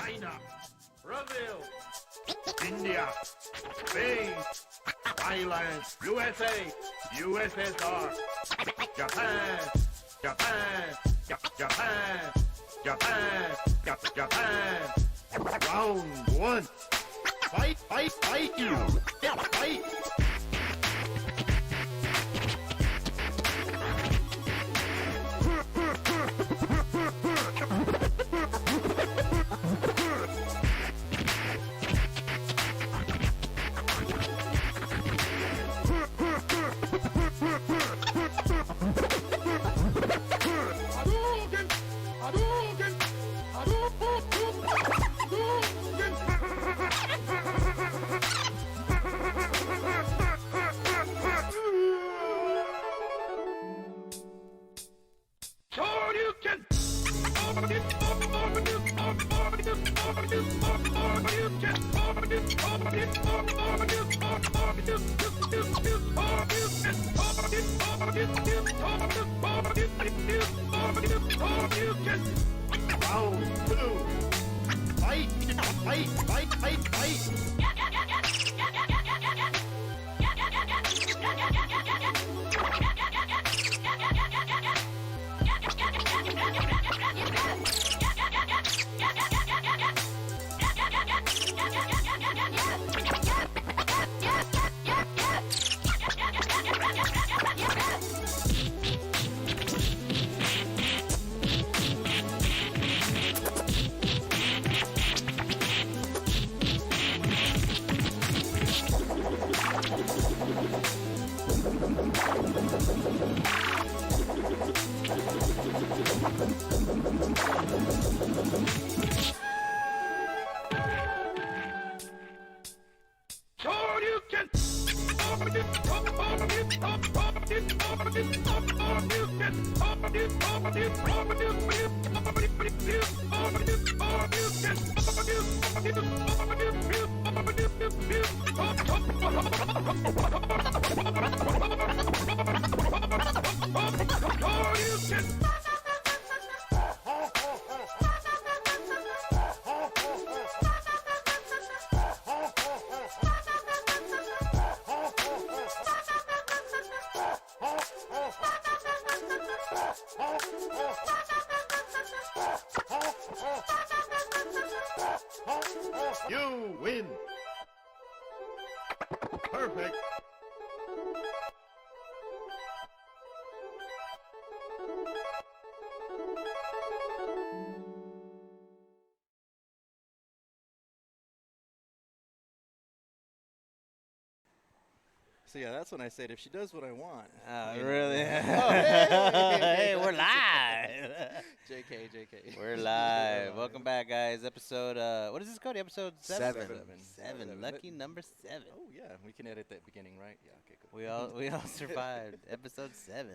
China, Brazil, India, Spain, Thailand, USA, USSR, Japan, Japan, Japan, Japan, Japan. Round one. Fight, fight, fight you. Fight. Round two. Fight, fight, fight, fight, fight. You win. Perfect. So yeah, that's when I said if she does what I want. Really? Hey, we're live. JK. We're live. Welcome back, guys. Episode, what is this called? Episode Seven. Seven. Lucky number 7. Oh yeah, we can edit that beginning, right? Yeah. Okay. Cool. We all survived. Episode 7.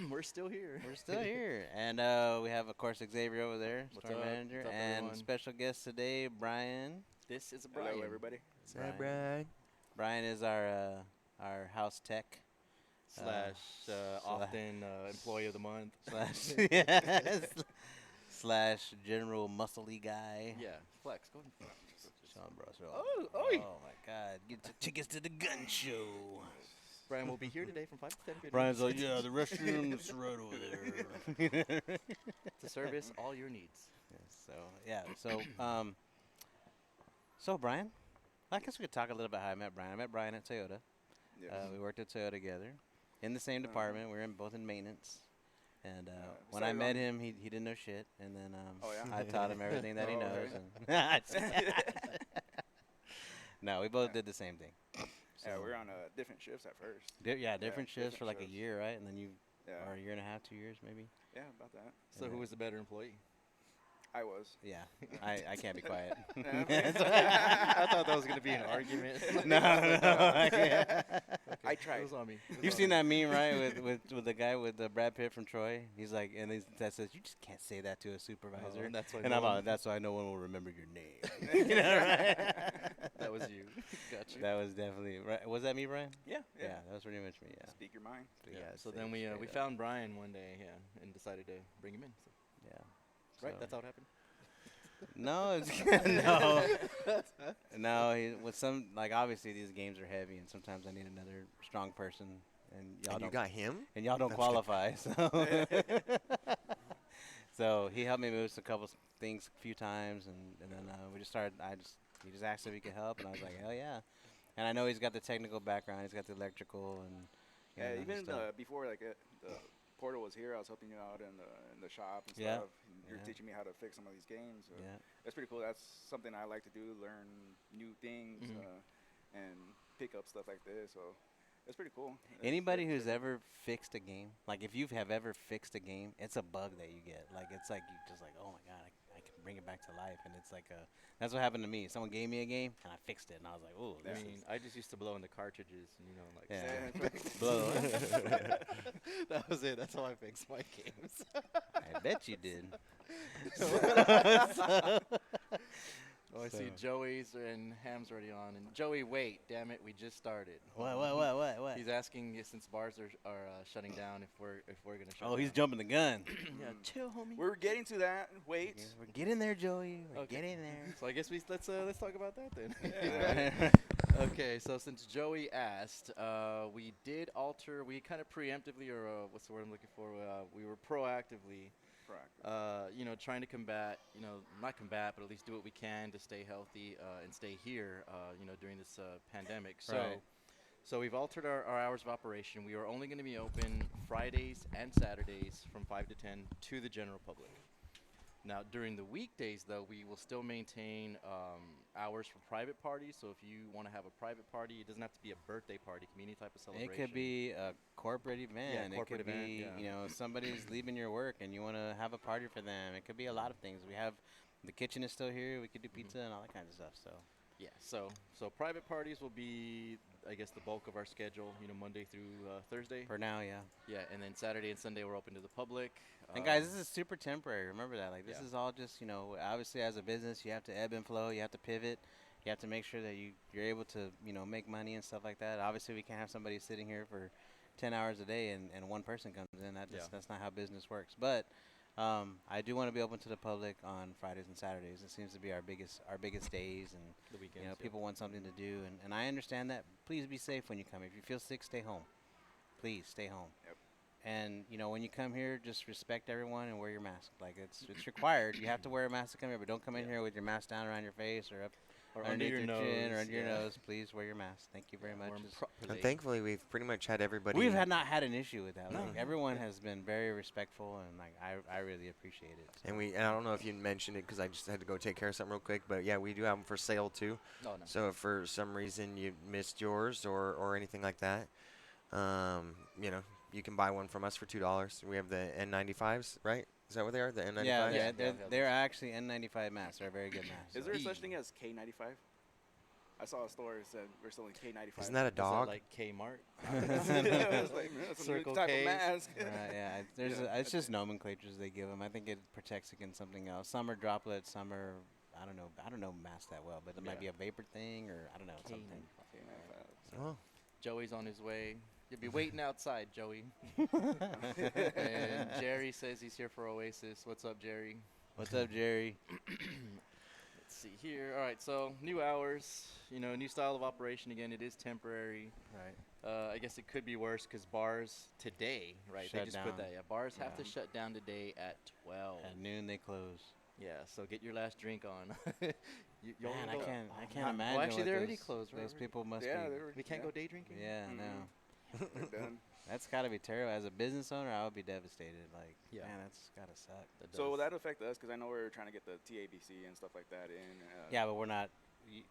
We're still here. We're still here, and we have, of course, Xavier over there, What's store up? manager, What's up, and everyone? special guest today, Brian. This is Bryan. Hello, everybody. Brian. Brian is our house tech. Slash often employee of the month. Slash general muscly guy. Yeah, flex. Go ahead and flex. Sean Bros. Oh, Oh my God! Get the tickets to the gun show. Bryan will be here today from 5 to 10. Brian's like, yeah, the restroom's right over there. To service all your needs. So Brian, I guess we could talk a little about how I met Brian. I met Brian at Toyota. Yes. We worked at Toyota together, in the same department. We were both in maintenance. And when so I met him, he didn't know shit. And then Oh, yeah? I taught him everything that he Oh, knows. okay. And no, we both did the same thing. Yeah, we were on different shifts at first. Different shifts for different like a shifts. year, right? And then you, Yeah. or a year and a half, 2 years maybe. Yeah, about that. So who was the better employee? I was. Yeah, I can't be quiet. I thought that was going to be an argument. No. I It tried. was on me. You've seen that meme, right? With the guy with the Brad Pitt from Troy. He's like, and that says, "You just can't say that to a supervisor." and that's why and no I'm one- like, that's why no one will remember your name. You know, right? That was you. Gotcha. That was definitely right. Was that me, Brian? Yeah. Yeah, that was pretty much me. Yeah. Speak your mind. Yeah. So say then it we straight up. found Bryan one day, and decided to bring him in. So, Yeah. right. So- That's how it happened. No, no, no. With some, like, obviously these games are heavy, and sometimes I need another strong person, and y'all And you don't. got him? And y'all don't I'm just kidding. qualify, so. So he helped me move a couple things a few times, and then we just started. He just asked if he could help, and I was like, hell yeah. And I know he's got the technical background. He's got the electrical and. You know, Yeah, and even stuff. before the portal was here, I was helping you out in the shop and Yeah. stuff. And you're Yeah. teaching me how to fix some of these games. So Yeah. that's pretty cool. That's something I like to do, learn new things and pick up stuff like this. So it's pretty cool. Anybody It's who's different. ever fixed a game, like if you have ever fixed a game, it's a bug that you get. Like it's like you just like, oh my god, I can bring it back to life, and it's like a. That's what happened to me. Someone gave me a game, and I fixed it, and I was like, oh, I this mean, is. I just used to blow in the cartridges, and, you know, like. Yeah. Yeah. Blow. That was it. That's how I fixed my games. I bet you did. Oh, I see So- Joey's and Ham's already on. And Joey, wait, damn it, we just started. What? He's asking if, since bars are shutting down, if we're gonna shut Oh, he's down. jumping the gun. Yeah, chill, homie. We're getting to that. Wait. We're getting there, Joey. We're Okay. getting there. So I guess let's talk about that then. Yeah. Okay, so since Joey asked, we did alter. We kind of preemptively, or what's the word I'm looking for? We were proactively, you know, trying to combat, you know, not combat, but at least do what we can to stay healthy and stay here, you know, during this pandemic. So, Right. so we've altered our hours of operation. We are only going to be open Fridays and Saturdays from 5 to 10 to the general public. Now, during the weekdays, though, we will still maintain hours for private parties. So if you want to have a private party, it doesn't have to be a birthday party. It can be any type of celebration. It could be a corporate event. corporate it could event, be, yeah. you know, somebody's leaving your work and you want to have a party for them. It could be a lot of things. We have the kitchen is still here. We could do pizza and all that kind of stuff. So Yeah, so private parties will be, I guess, the bulk of our schedule, you know, Monday through Thursday. for now, yeah. Yeah, and then Saturday and Sunday we're open to the public. And guys, this is super temporary. Remember that. Like, this Yeah. is all just, you know, obviously as a business, you have to ebb and flow. You have to pivot. You have to make sure that you're able to, you know, make money and stuff like that. Obviously, we can't have somebody sitting here for 10 hours a day and one person comes in. That's not how business works. But I do want to be open to the public on Fridays and Saturdays. It seems to be our biggest days, and the weekends. you know, yeah. people want something to do, and I understand that. Please be safe when you come. If you feel sick, stay home. Please stay home. Yep. And you know, when you come here, just respect everyone and wear your mask. Like it's required. You have to wear a mask to come here, but don't come in here with your mask down around your face or up Or under underneath your nose. chin or under your yeah. nose. Please wear your mask. Thank you very much. Wear 'em Just- properly. And thankfully, we've pretty much had everybody. We've not had an issue with that. No. Like, everyone has been very respectful, and like I really appreciate it. So. And I don't know if you mentioned it because I just had to go take care of something real quick. But yeah, we do have them for sale too. Oh, no. So if for some reason you missed yours or anything like that, you know, you can buy one from us for $2. We have the N95s, right? Is that what they are? The N95s? Yeah, Yeah. they're actually N95 masks. They're very good masks. Is so. there such thing as K95? I saw a store that said we're selling K95. Isn't that a Is that dog? like Kmart? I was like, man, that's a new Circle type Ks. of mask. Right, yeah, there's Yeah. it's just nomenclatures they give them. I think it protects against something else. Some are droplets, some are I don't know masks that well, but it might Yeah. be a vapor thing or I don't know something. K95. Oh, Joey's on his way. You'll be waiting outside, Joey. And Jerry says he's here for Oasis. What's up, Jerry? What's up, Jerry? Let's see here. All right, so new hours, you know, new style of operation. Again, it is temporary. Right. I guess it could be worse because bars today, right? They Shut just put down. that. Yeah, bars have Yeah. to shut down today at 12. At noon they close. Yeah, so get your last drink on. You'll Man, go- I can't Well, imagine. actually, what they're already those, closed, right? Those people must Yeah, be. they were. We can't go day drinking. Yeah, Mhm. no. They're done. That's gotta be terrible. As a business owner, I would be devastated. Like, Yeah. man, that's gotta suck. That So will does. that affect us? Because I know we're trying to get the TABC and stuff like that in. Yeah, but we're not.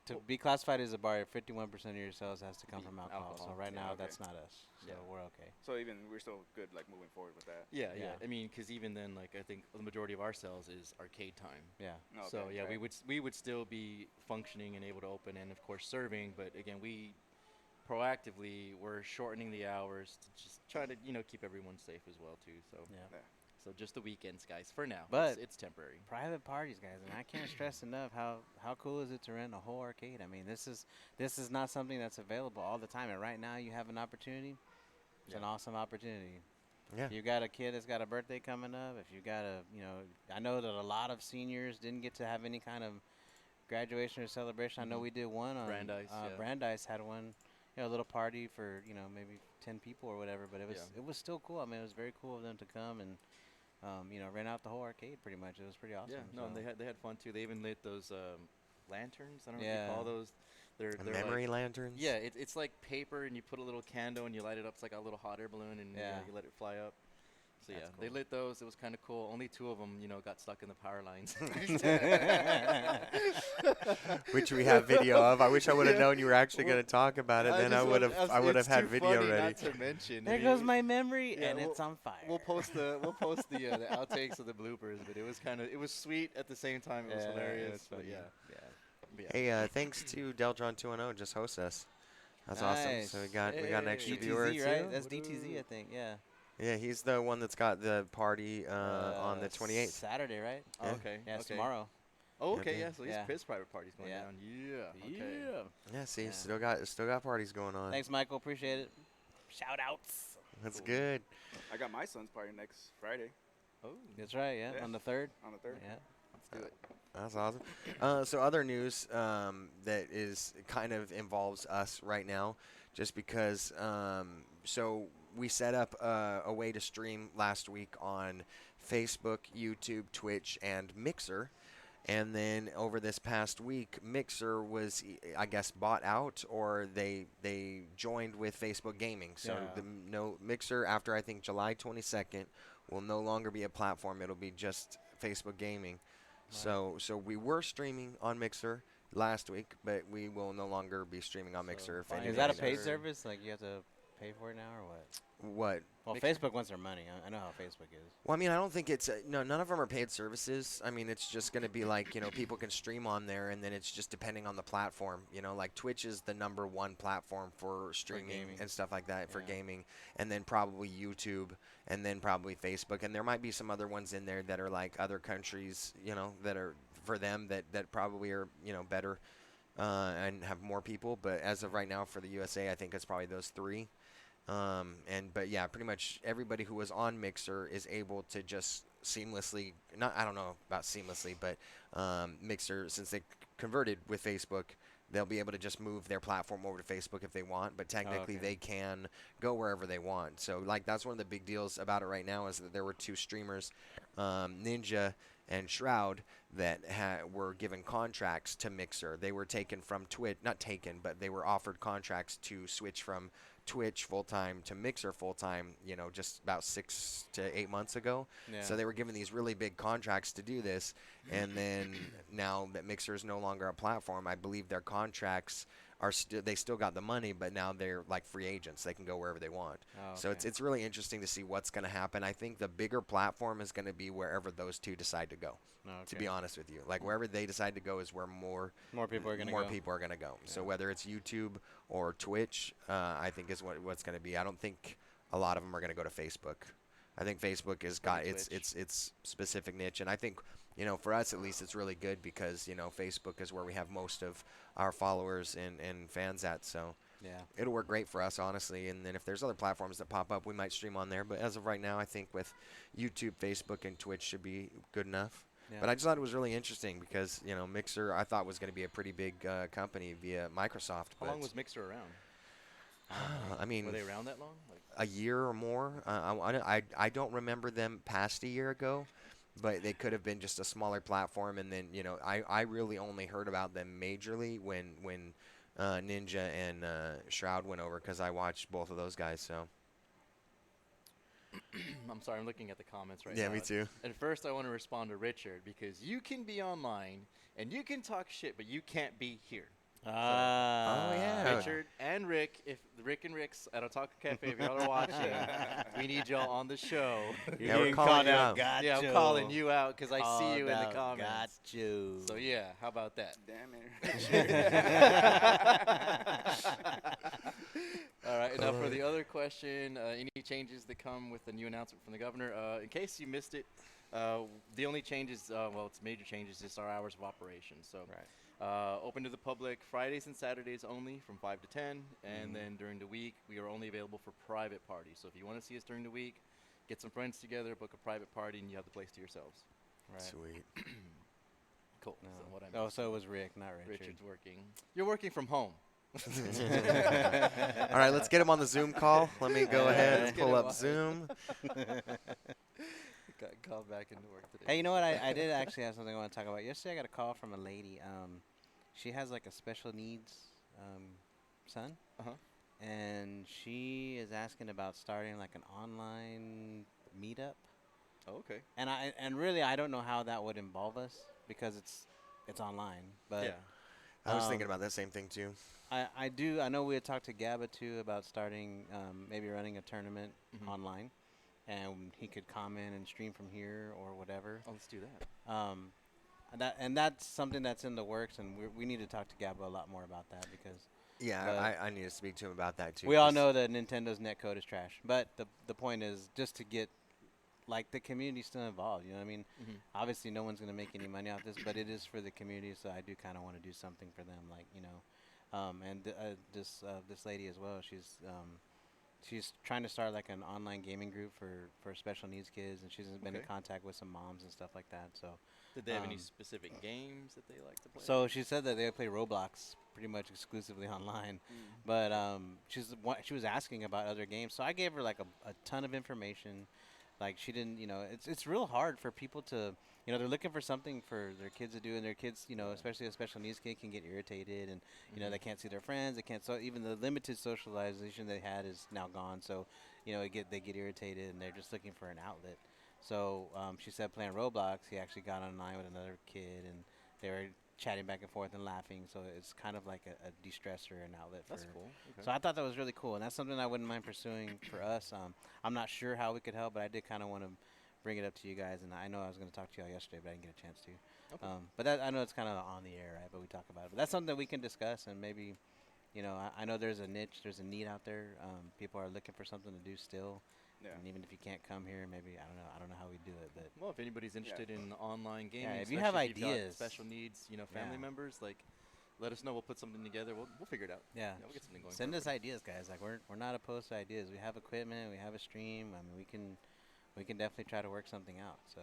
To Well- be classified as a bar, 51% of your sales has to come Be from alcohol. So alcohol. right Yeah, now, okay. that's not us. So Yeah. we're okay. So even we're still good, like moving forward with that. Yeah. Yeah. I mean, because even then, like, I think the majority of our sales is arcade time. Yeah. So Okay, yeah, we right. would still be functioning and able to open and of course serving, but again, we proactively we're shortening the hours to just try to keep everyone safe as well too. So Yeah. so just the weekends, guys, for now. But- it's temporary. Private parties, guys, and I can't stress enough how cool is it to rent a whole arcade. I mean, this is not something that's available all the time, and right now you have an opportunity. It's an Yeah. awesome opportunity. Yeah. If you got a kid that's got a birthday coming up, if you got I know that a lot of seniors didn't get to have any kind of graduation or celebration. I know we did one on Brandeis, yeah. Brandeis had one, a little party for maybe 10 people or whatever. But it was still cool. I mean, it was very cool of them to come and rent out the whole arcade pretty much. It was pretty awesome. Yeah, no, so. and they had fun too. They even lit those lanterns. I don't know Yeah. what you call those. They're Memory like, lanterns. yeah, it's like paper, and you put a little candle and you light it up. It's like a little hot air balloon, and Yeah. you let it fly up. So That's yeah, cool. they lit those. It was kind of cool. Only 2 of them, got stuck in the power lines. Which we have video of. I wish I would have known you were actually going to talk about it. Then I would have had video ready. Not to mention. There goes my memory, Yeah, and it's on fire. We'll post the outtakes of the bloopers, but it was sweet at the same time. It was hilarious. It's But funny. yeah. Yeah. Hey, thanks to Deltron 210 just host us. That's awesome. So we got an extra Hey. viewer DTZ, too. right? That's DTZ, I think. Yeah. Yeah, he's the one that's got the party on the 28th. Saturday, right? Oh, Yeah. okay. Yeah, it's okay. tomorrow. Oh, okay. Okay. Yeah. So Yeah. his private party's going Yeah. down. Yeah. Okay. Yeah, see, Yeah. still got parties going on. Thanks, Michael. Appreciate it. Shout outs. That's Cool. good. I got my son's party next Friday Oh. That's right. Yeah. Yeah. On the 3rd. on the 3rd. Yeah. Let's do it. That's awesome. So other news that is kind of involves us right now, just because. So we set up a way to stream last week on Facebook, YouTube, Twitch, and Mixer. And then over this past week, Mixer was, I guess, bought out, or they joined with Facebook Gaming. So Yeah. Mixer, after I think July 22nd, will no longer be a platform. It'll be just Facebook Gaming. So we were streaming on Mixer last week, but we will no longer be streaming on Mixer. If fine. Is that a anybody paid knows. service? Like you have to pay for it now, or what? What? Well, Mixer? Facebook wants their money. I know how Facebook is. Well, I mean, I don't think it's no. None of them are paid services. I mean, it's just going to be like people can stream on there, and then it's just depending on the platform. Like Twitch is the #1 platform for streaming gaming. and stuff like that for Yeah. gaming, and then probably YouTube, and then probably Facebook, and there might be some other ones in there that are like other countries, that are for them that probably are better and have more people. But as of right now for the USA, I think it's probably those 3. But yeah, pretty much everybody who was on Mixer is able to just seamlessly, I don't know about seamlessly, but Mixer, since they converted with Facebook, they'll be able to just move their platform over to Facebook if they want, but technically okay. they can go wherever they want. So like that's one of the big deals about it right now is that there were 2 streamers, Ninja and Shroud, that were given contracts to Mixer. They were taken from Twitch, not taken, but they were offered contracts to switch from Twitch full-time to Mixer full-time, just about 6 to 8 months ago. Yeah. So they were given these really big contracts to do this, and then now that Mixer is no longer a platform, I believe their contracts are they still got the money, but now they're like free agents. They can go wherever they want. Oh, So okay. it's really interesting to see what's going to happen. I think the bigger platform is going to be wherever those 2 decide to go. To be honest with you, like wherever they decide to go is where more people are gonna more go. people are going to go. So Yeah. whether it's YouTube or Twitch, I think is what's going to be. I don't think a lot of them are going to go to Facebook. I think Facebook has got Twitch. its specific niche, and I think for us at least it's really good because Facebook is where we have most of our followers and fans at. So Yeah. it'll work great for us, honestly. And then if there's other platforms that pop up, we might stream on there. But as of right now, I think with YouTube, Facebook, and Twitch should be good enough. Yeah. But I just thought it was really interesting because Mixer I thought was going to be a pretty big company via Microsoft. How but long was Mixer around? I mean, Were they around that long? Like, a year or more. I don't remember them past a year ago, but they could have been just a smaller platform. And then I really only heard about them majorly when Ninja and Shroud went over because I watched both of those guys. So I'm sorry, I'm looking at the comments right yeah, now. me too. And first, I want to respond to Richard because you can be online and you can talk shit, but you can't be here. Ah. Oh, yeah. Richard and Rick, if Rick and Rick's at Otaku Cafe, if y'all are watching, we need y'all on the show. You're Yeah, we're getting calling called you out. out. Got Yeah, I'm you. calling you out because I see Called you in the out. comments. Got you. So yeah, how about that? Damn it. All right, and now for the other question, any changes that come with the new announcement from the governor? In case you missed it, the only changes, it's major changes, is our hours of operation. So open to the public Fridays and Saturdays only from 5 to 10, and then during the week, we are only available for private parties. So if you want to see us during the week, get some friends together, book a private party, and you have the place to yourselves. Right. Sweet. Cool. No. So what I Oh, so it was Rick, not Richard. Richard's working. You're working from home. All right, let's get him on the Zoom call. Let me go ahead Let's and get pull him up on. Zoom. Got called back into work today. Hey, you know what? I did actually have something I want to talk about. Yesterday, I got a call from a lady. She has like a special needs son, Uh-huh. and she is asking about starting like an online meetup. Oh, okay. And really, I don't know how that would involve us because it's online. But Yeah. I was thinking Um, about that same thing too. I do. I know we had talked to Gabba too about starting maybe running a tournament Mhm. online, and he could comment and stream from here or whatever. Oh, let's do that. And that's something that's in the works, and we need to talk to Gabba a lot more about that because Yeah, but I need to speak to him about that too. we all 'cause- know that Nintendo's netcode is trash. But the point is just to get like the community still involved. You know what I mean? Mhm. Obviously, no one's gonna make any money off this, but it is for the community, so I do kind of want to do something for them, like this lady as well. She's trying to start like an online gaming group for special needs kids, and she's been in Okay. contact with some moms and stuff like that. So, Did they have any Um, specific games that they like to play? so she said that they play Roblox pretty much exclusively online, but she was asking about other games, so I gave her like a ton of information. Like she didn't, it's real hard for people to, they're looking for something for their kids to do, and their kids, especially a special needs kid, can get irritated, and they can't see their friends, they can't. So even the limited socialization they had is now gone. So, they get irritated, and they're just looking for an outlet. So she said playing Roblox, he actually got online with another kid, and they were chatting back and forth and laughing. So it's kind of like a de-stressor, an outlet for. That's cool. Okay. So I thought that was really cool, and that's something I wouldn't mind pursuing for us. I'm not sure how we could help, but I did kind of want to bring it up to you guys, and I know I was going to talk to y'all yesterday, but I didn't get a chance to. Okay. But that, I know it's kind of on the air, right? But we talk about it. But that's something that we can discuss, and maybe, I know there's a niche, there's a need out there. People are looking for something to do still. Yeah. And even if you can't come here, maybe I don't know how we do it, but Well, if anybody's interested in online gaming, if you have especially if you've got ideas. special needs, family Yeah. members, like, let us know. We'll put something together. We'll figure it out. yeah, We'll get something going. send for us everybody. ideas, guys. Like we're not opposed to ideas. We have equipment, we have a stream. I mean, we can definitely try to work something out. So.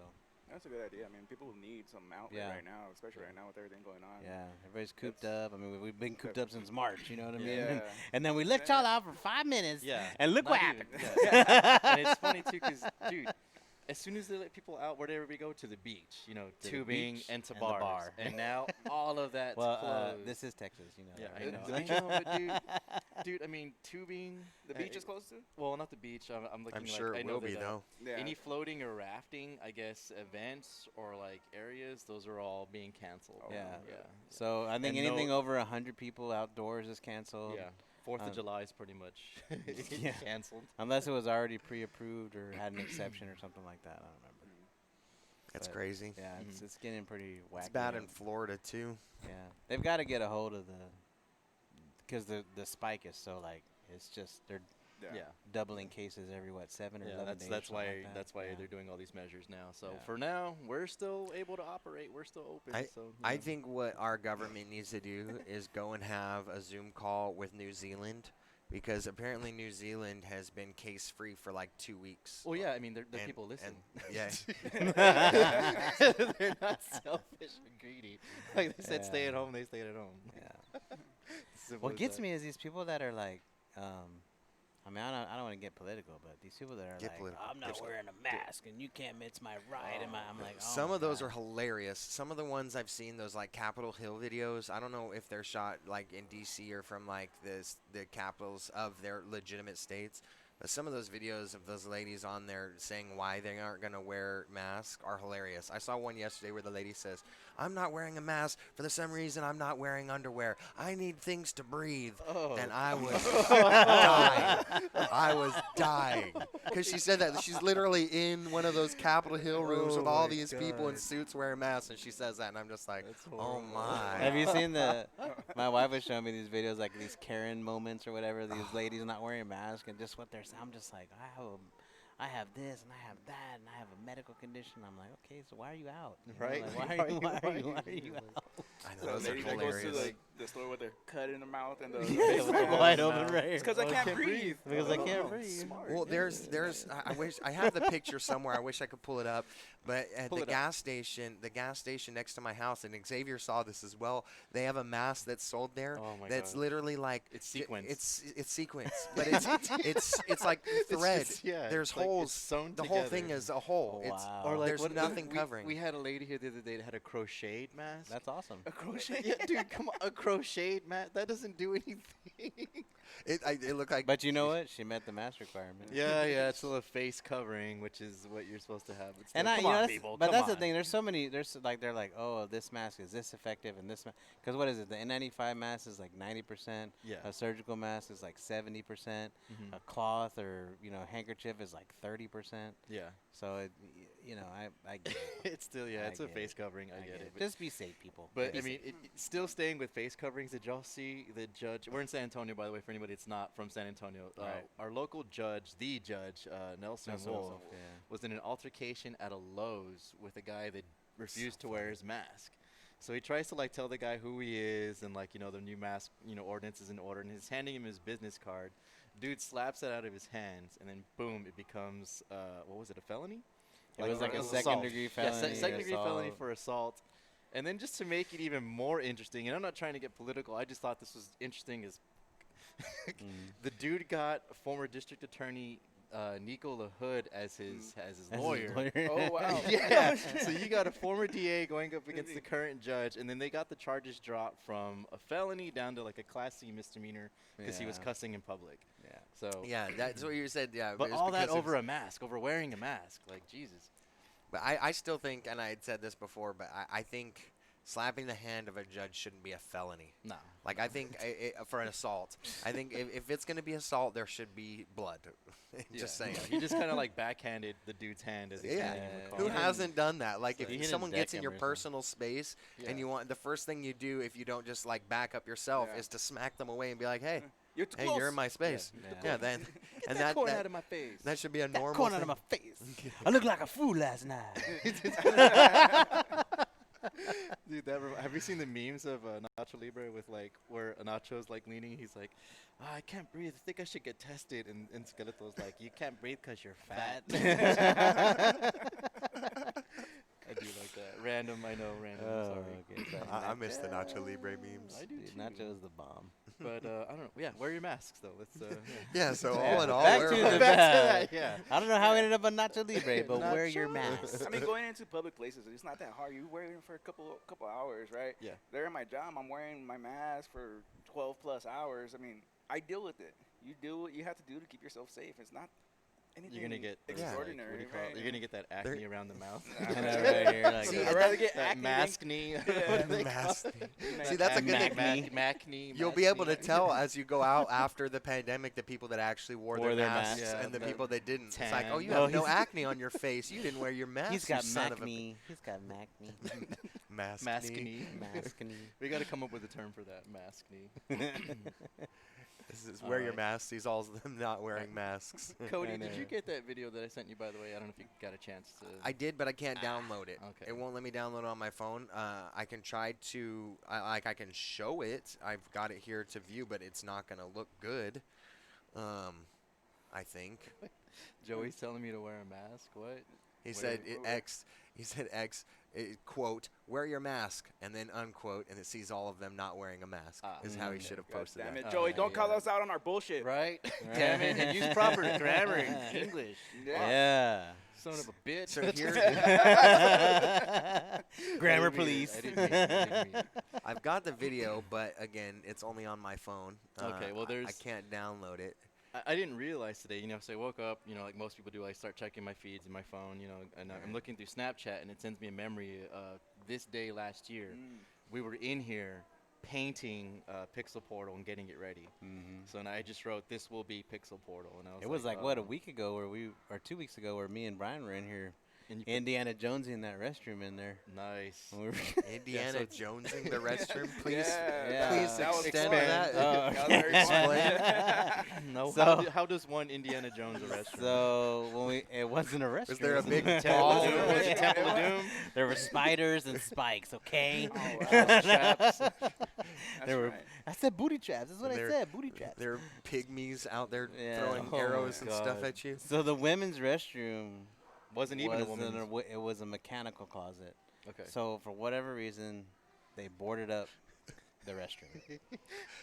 That's a good idea. I mean, people need some outlet Yeah. right now, especially right now with everything going on. Yeah, everybody's cooped That's- up. I mean, we've been cooped up since March. You know what I mean? Yeah. And then we let y'all out for 5 minutes. Yeah. And look not what even- happened. yeah. And it's funny too, cause dude, as soon as they let people out, where did everybody go? To the beach, To the tubing beach and to and the bars. bar. And now all of that's Well, closed. this is Texas. You know. Yeah, that, I right? know. I know, but dude, I mean, tubing. The beach is closed too? Well, not the beach. I'm looking. I'm like, sure I it know will be that, though. Yeah. Any floating or rafting, I guess, events or like areas, those are all being canceled. Oh, Yeah. Yeah. So I think And anything no- over 100 people outdoors is canceled. Yeah. 4th of Um, July is pretty much Yeah. canceled. Unless it was already pre-approved or had an exception or something like that. I don't remember. That's But, crazy. Yeah, it's getting pretty wacky. It's bad out. in Florida too. Yeah, they've got to get a hold of because the spike is so like it's just they're Yeah. doubling cases every 7 or 11 days. That's something why like that. that's why Yeah. they're doing all these measures now. So Yeah. for now, we're still able to operate. We're still open. So you I know. think what our government needs to do is go and have a Zoom call with New Zealand, because apparently New Zealand has been case free for like 2 weeks. Well, yeah. I mean, they're And- people listen. yeah. They're not selfish and greedy. Like they said, stay at Yeah. home. They stayed at home. Yeah. Simple What as gets that. me is these people that are like, I mean, I don't want to get political, but these people that are Get like, political. I'm not There's- wearing a mask and you can't miss my right. And I'm like, oh Some my of those God. are hilarious. Some of the ones I've seen, those like Capitol Hill videos, I don't know if they're shot like in DC or from like the capitals of their legitimate states, but some of those videos of those ladies on there saying why they aren't going to wear masks are hilarious. I saw one yesterday where the lady says, I'm not wearing a mask for the some reason I'm not wearing underwear. I need things to breathe. Oh. And I was dying. I was dying. Because she said that she's literally in one of those Capitol Hill rooms with all these people in suits wearing masks, and she says that, and I'm just like, That's oh horrible. my. Have you seen my wife was showing me these videos, like these Karen moments or whatever, these ladies not wearing a mask and just what they're saying. I'm just like, I have this and I have that and I have a medical condition. I'm like, okay, so why are you out? You know, Right. like, why are you out? I know, So those the are lady that goes to hilarious. like the store with their cut in the mouth and the With the wide open right here. It's because I can't breathe. Because I can't breathe. Smart. Well, there's I wish I have the picture somewhere. I wish I could pull it up. But at Pull the it up. gas station, next to my house, and Xavier saw this as well. They have a mask that's sold there. Oh my that's God. literally like It's sequence. It's sequence, but it's like thread. just- yeah, There's it's like holes. it's sewn the whole thing together. is a hole. Oh, It's wow. Or like there's what- nothing we- covering. We had a lady here the other day that had a crocheted mask. That's awesome. A crochet. yeah, dude, come on, a crocheted mask that doesn't do anything. it looked like. But you know what? She met the mask requirement. yeah, it's still a face covering, which is what you're supposed to have. But still, And I, come you know, on, that's, people, but come that's the on. thing. There's so many. There's like they're like, oh, this mask is this effective, and this because what is it? The N95 mask is like 90%. Yeah. A surgical mask is like 70%. Mhm. A cloth or handkerchief is like 30%. Yeah, So I get it. it's still I it's a get it. face covering. I get it. But, Just be safe, people. but Be I mean, safe. still staying with face coverings. Did y'all see the judge? We're in San Antonio, by the way. For anybody that's not from San Antonio, Right. our local judge, the judge, Nelson Nelson Wolf, Wolf, yeah. was in an altercation at a Lowe's with a guy that refused to wear his mask. So he tries to like tell the guy who he is and like the new mask ordinance is in order, and he's handing him his business card. Dude slaps it out of his hands, and then boom, it becomes what was it, a felony? It was like a assault. second-degree Yeah, felony. second-degree felony assault. for assault. And then just to make it even more interesting, and I'm not trying to get political, I just thought this was interesting. Is the dude got former district attorney Nico LaHood as his As his lawyer. Oh wow. Yeah. So you got a former DA going up against the current judge, and then they got the charges dropped from a felony down to like a Class C misdemeanor because he was Yeah. cussing in public. Yeah. So, Yeah, that's what you said. Yeah, but it's all that because over it's- a mask, over wearing a mask, like Jesus. But I still think, and I had said this before, but I think slapping the hand of a judge shouldn't be a felony. No. Like I think for an assault, I think if it's going to be assault, there should be blood. Just saying. He just kind of like backhanded the dude's hand as he's Yeah. handing him the Who card. hasn't done that? Like He hit if his someone gets deck in your him or something. personal space Yeah. and you want the first thing you do if you don't just like back up yourself Yeah. is to smack them away and be like, hey, You're too hey, close. you're in my space. Yeah. Yeah, then Get and that corn that out of my face. that should be a normal Corn thing. out of my face. I look like a fool last night. Dude, have you seen the memes of Nacho Libre with like where Nacho's like leaning? He's like, I can't breathe. I think I should get tested. And Skeleto's like, you can't breathe because you're fat. I do like that. Random, I know, random. Oh, sorry. okay, sorry. I miss the Nacho Libre memes. I do Dude, too. Nacho is the bomb. But I don't know. Yeah, wear your masks though. Let's. Yeah, so Yeah. all in all, Back we're- to the Back to bag. that, yeah. I don't know how we ended up on Nacho Libre, but wear your Nacho. mask. I mean, going into public places, it's not that hard. You wear it for a couple hours, right? Yeah. There in my job, I'm wearing my mask for 12 plus hours. I mean, I deal with it. You do what you have to do to keep yourself safe. It's not anything You're gonna get those, like, extraordinary. what do you call it? right? You're gonna get that acne around the mouth. I know, right here, like See, that. I'd rather get that acne mask knee. What do they call Mask it? See, that's a good thing. Acne. You'll be able to tell as you go out after the pandemic the people that actually wore Wore their their masks masks. Yeah, and the the people that didn't. It's like, tan. oh, you No, have no he's- acne on your face. You didn't wear your mask. He's got you son of a acne. He's got acne. mask. Mask knee. Acne. We got to come up with a term for that. Mask knee. This is wear your Alright. masks. He's all of them not wearing masks. Cody, I did you know. get that video that I sent you, by the way? I don't know if you got a chance to. I did, but I can't download it. Okay. It won't let me download it on my phone. I can try to, I can show it. I've got it here to view, but it's not gonna look good. I think Joey's telling me to wear a mask. What? he Wait, said wait, X. He said X. Quote, wear your mask, and then unquote, and it sees all of them not wearing a mask. Ah, is how he okay. should have God posted damn that. it, Joey! Don't call yeah. us out on our bullshit. Right? Damn it. And use proper grammar in English. Yeah. Son of a bitch. So here, Grammar I didn't mean it. police. I didn't mean it. I didn't mean it. I've got the video, but again, it's only on my phone. Okay, well, I there's- can't download it. I didn't realize today, so I woke up, like most people do, I start checking my feeds in my phone, and I'm looking through Snapchat, and it sends me a memory. This day last year, we were in here painting Pixel Portal and getting it ready. So and I just wrote, "This will be Pixel Portal," and I was It was like oh. what, a week ago, or 2 weeks ago, where me and Bryan were in here And you put- Indiana Jones in that restroom in there. nice. When we were- Indiana it's- Jones in the restroom, please. Yeah, Please that was extend fun. that. Oh, That was very okay. No. So- How does one Indiana Jones a restroom? So when it wasn't a restroom. Was there a big Temple ball? of Doom? Was it Temple of Yeah. Doom? There were spiders and spikes. Okay. Oh, wow. Traps. That's There were. right. I said booty traps. That's what I There- said. Booty traps. There are pygmies out there Yeah. throwing Oh my arrows and stuff God. at you. So the women's restroom Wasn't even a wasn't woman's. it was a mechanical closet. Okay. So for whatever reason, they boarded up the restroom. Just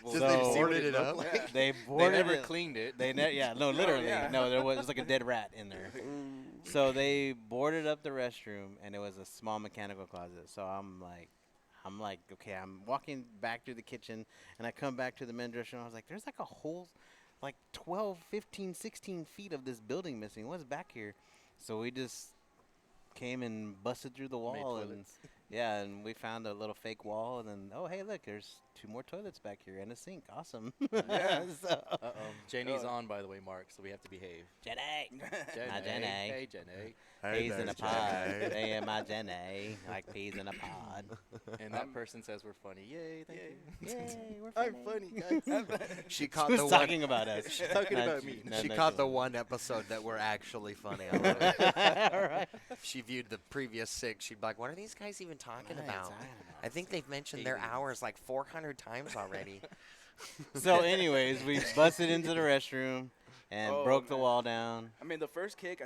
so they see what boarded it it looked up. like? Yeah. They They boarded never it. cleaned it. Yeah, no, literally. yeah. No, there was like a dead rat in there. So they boarded up the restroom, and it was a small mechanical closet. So I'm like, okay, I'm walking back through the kitchen, and I come back to the men's restroom. I was like, there's like a whole, like 12, 15, 16 feet of this building missing. What's back here? So we just came and busted through the Made wall, and toilets. yeah, and we found a little fake wall, and then oh hey, look, there's 2 more toilets back here and a sink. Awesome. Yeah. So, Uh-oh. Jenny's Oh. on, by the way, Mark, so we have to behave. Jenny. Jenny. Jenny. Hey, Jenny. Peas in a pod. Jenny. They am my Jenny. Like peas in a pod. And that person says we're funny. Yay, thank you. Yay, we're I'm funny, guys. She caught Who's the one. talking about us? She's talking Not about you. me. No, She no, caught she the wasn't. one episode that were actually funny. I love it. All right. If she viewed the previous 6, she'd be like, "What are these guys even talking Right, about? I I think they've mentioned their Aliens. hours like 400 times already." So, anyways, we busted into the restroom and Oh, broke the man. wall down. I mean, the first kick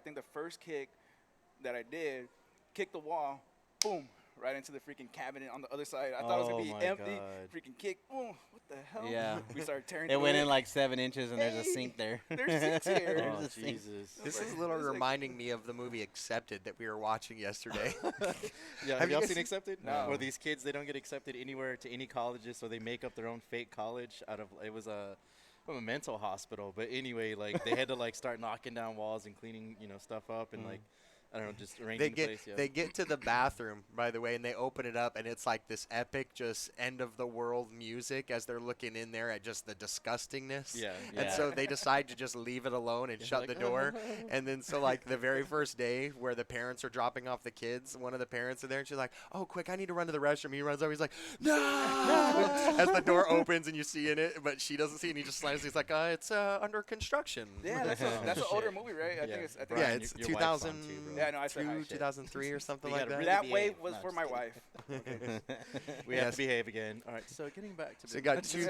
that I did, kicked the wall, boom, right into the freaking cabinet on the other side. I thought it was Oh going to my be empty. God. Freaking kick, boom, what the hell? Yeah. We started tearing It through went in like 7 inches, and there's a Hey, sink there. there's sinks here. There's Oh, a sink. Jesus. This Like, is literally it's like- reminding me of the movie Accepted that we were watching yesterday. Yeah, Have have you y'all guys seen seen- Accepted? No. Where these kids, they don't get accepted anywhere to any colleges, so they make up their own fake college out of, it was from a mental hospital. But anyway, like, they had to, like, start knocking down walls and cleaning, stuff up and, like, I don't know, just arranging they the get place. Yeah. they get to the bathroom, by the way, and they open it up, and it's like this epic, just end of the world music as they're looking in there at just the disgustingness. yeah. And Yeah. so they decide to just leave it alone and Yeah, shut like, the door. And then so like the very first day where the parents are dropping off the kids, one of the parents are there and she's like, "Oh, quick, I need to run to the restroom." He runs over, he's like, "No!" As the door opens and you see in it, but she doesn't see it, and he just slams. He's like, "It's under construction." Yeah, that's Oh, that's an older shit. movie, right? I Yeah. think it's. I think Brian, Yeah, your- it's your wife's on too, 2002, bro. Yeah, no, I said hi. 2003 or something We like gotta that. really that behave. wave was No, for just my kidding. wife. We Yes. have to behave again. All right, so getting back to So you got two.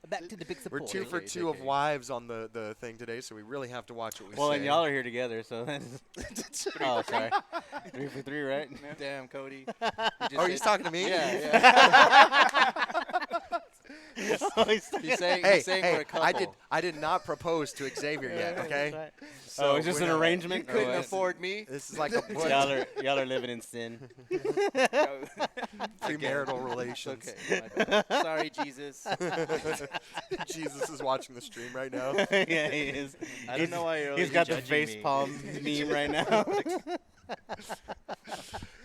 Back to the big We're support. 2 for Okay, 2 of okay. wives on the thing today, so we really have to watch what we Well, say. and y'all are here together, so that's. Oh, sorry. 3 for 3, right? Damn, Cody. Oh, he's talking to me? Yeah, Oh, he's He's saying, Hey, he's saying we're a couple. I did not propose to Xavier yet, okay? So it's just we're an not- arrangement. You couldn't Oh, afford me. This is like a y'all are living in sin. premarital relations. Okay. my bad. Sorry, Jesus. Jesus is watching the stream right now. Yeah, he is. I don't know why you're He's always got the judging face me. palm meme right now.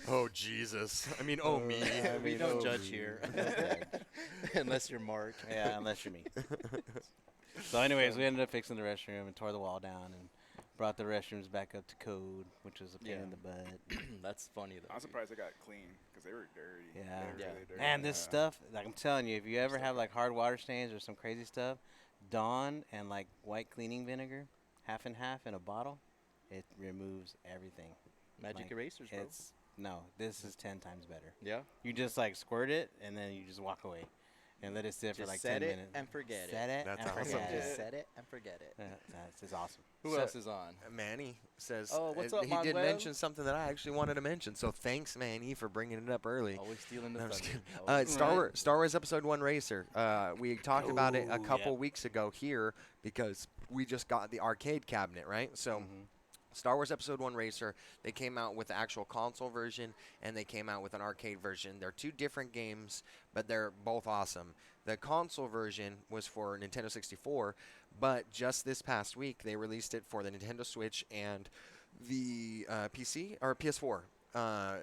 Oh Jesus! I mean, oh me. I We mean, don't oh, judge me. here. Unless you're Mark. Yeah, unless you're me. So, anyways, we ended up fixing the restroom and tore the wall down and brought the restrooms back up to code, which was a pain Yeah. in the butt. That's funny, though. I'm surprised they got clean because they were dirty. Yeah. They were Yeah. really dirty. And this Yeah. stuff, like I'm telling you, if you ever have like hard water stains or some crazy stuff, Dawn and like white cleaning vinegar, half and half in a bottle, it removes everything. Magic Like, erasers, bro. This is 10 times better. Yeah. You just like squirt it and then you just walk away and let it sit for Just like set 10 it minutes. and forget it. Set it That's and awesome. forget Just it. set it and forget it. That's awesome. Who So- else is on? Manny says. Oh, what's up, he did Manuel? mention something that I actually wanted to mention. So thanks, Manny, for bringing it up early. Always stealing the No, I'm just thunder. kidding. Always Star Wars Episode 1 Racer. We talked about it a Ooh, couple yeah. weeks ago here because we just got the arcade cabinet, right? So. Mhm. Star Wars Episode 1 Racer, they came out with the actual console version and they came out with an arcade version. They're 2 different games, but they're both awesome. The console version was for Nintendo 64, but just this past week they released it for the Nintendo Switch and the PC or PS4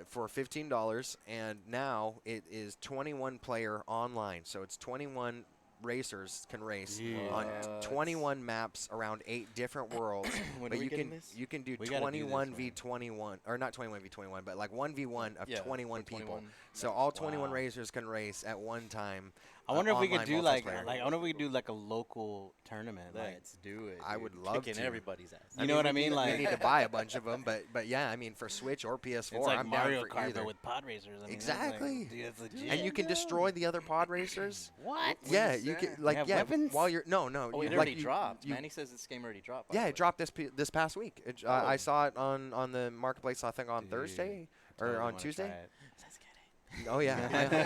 for $15, and now it is 21 player online. So it's 21 racers can race Yeah. on What? 21 maps around 8 different worlds. When But are we you getting can this? you can do We gotta do this, 21 man. v 21 or not 21 v 21, but like 1v1 of Yeah, 21 for people. 21. So all 21 Wow. racers can race at one time. I wonder if we could online do like multiplayer. I wonder if we could do like a local tournament. Like, Let's do it. I dude. would love Kicking to. everybody's ass. You know what I we mean? need- Like- we need to buy a bunch of them, but yeah, I mean for Switch or PS4, it's like I'm Mario down for Kart either. but with pod racers. I mean, Exactly. That's like, dude, that's legit. And you can destroy the other pod racers. what? Yeah, is you that? can They like have yeah weapons? while you're no Oh, you, it like already you- dropped. you- Manny says this game already dropped. by Yeah, the it way. dropped this past week. I Oh. saw it on the marketplace. I think on Dude, Thursday Totally or on wanna Tuesday. try it. Let's get it. Oh yeah,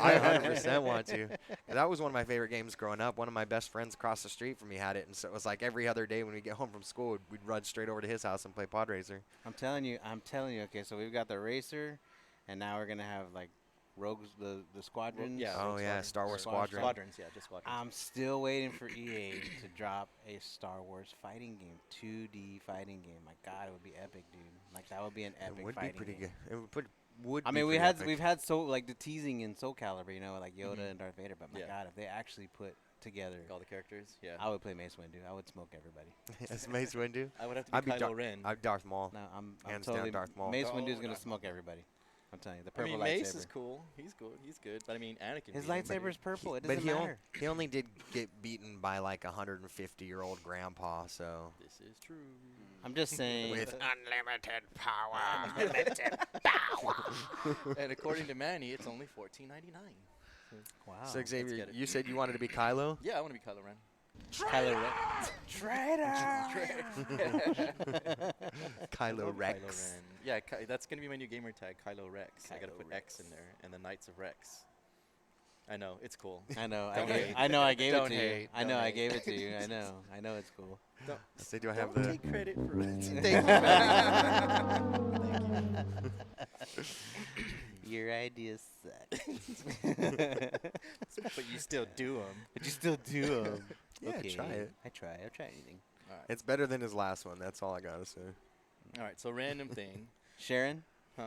I 100% want to. That was one of my favorite games growing up. One of my best friends across the street from me had it, and so it was like every other day when we get home from school, we'd run straight over to his house and play Pod Racer. I'm telling you. Okay, so we've got the racer, and now we're gonna have like rogues, the squadrons. yeah. Oh Rogue yeah, Squadron. Star Wars Squadron. Squadron. Squadrons, yeah, just squadrons. I'm still waiting for EA to drop a Star Wars fighting game, 2D fighting game. My God, it would be epic, dude. Like that would be an epic It would be fighting pretty game. good. It would put. Would I be mean, pretty epic. we've had so like the teasing in Soul Calibur, you know, like Yoda Mhm. and Darth Vader. But my Yeah. God, if they actually put together, All the characters, yeah. I would play Mace Windu. I would smoke everybody. As Mace Windu. I would have to be I'd be Kylo Dar- Ren. I'm Darth Maul. No, I'm Hands down, totally Darth Maul. Mace Oh, Windu's gonna Darth smoke everybody. I'm telling you, the I purple mean, lightsaber. Mace is cool. He's good. He's good. But I mean, Anakin. His beat him, lightsaber is purple. It But doesn't matter. he only did get beaten by like a 150-year-old grandpa. So This is true. I'm just saying. with unlimited power. And according to Manny, it's only $14.99. Wow. So Let's Xavier, get it. you said you wanted to be Kylo. Yeah, I want to be Kylo Ren. Kylo Ren. Kylo Love Rex. Kylo Ren. Yeah, that's gonna be my new gamer tag, Kylo Rex. I gotta Kylo put X in Rex. there, and the Knights of Rex. I know it's cool. I know. Don't hate. I know. I gave it Don't to you. hate, I know. don't I hate. gave it to you. I know. I know it's cool. So do I have Don't the? take credit for it. Thank you. Your ideas suck. But you still do them. But you still do them. Yeah, try it. I try. I'll try anything. All right. It's better than his last one. That's all I gotta say. All right. So random thing. Sharon? No,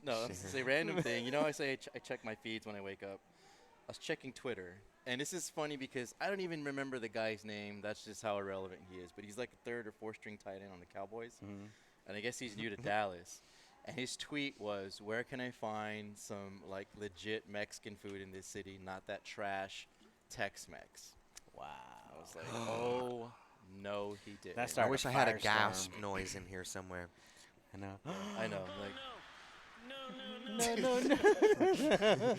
I was gonna say random thing. You know, I say I check my feeds when I wake up. I was checking Twitter, and this is funny because I don't even remember the guy's name. That's just how irrelevant he is. But he's like a third or fourth string tight end on the Cowboys, Mm-hmm. and I guess he's new to Dallas. And his tweet was, "Where can I find some like legit Mexican food in this city, not that trash Tex-Mex?" Wow. I was like, "Oh no, he didn't." That's I Start a wish I had a firestorm. gasp noise in here somewhere. I know. I know, like. no.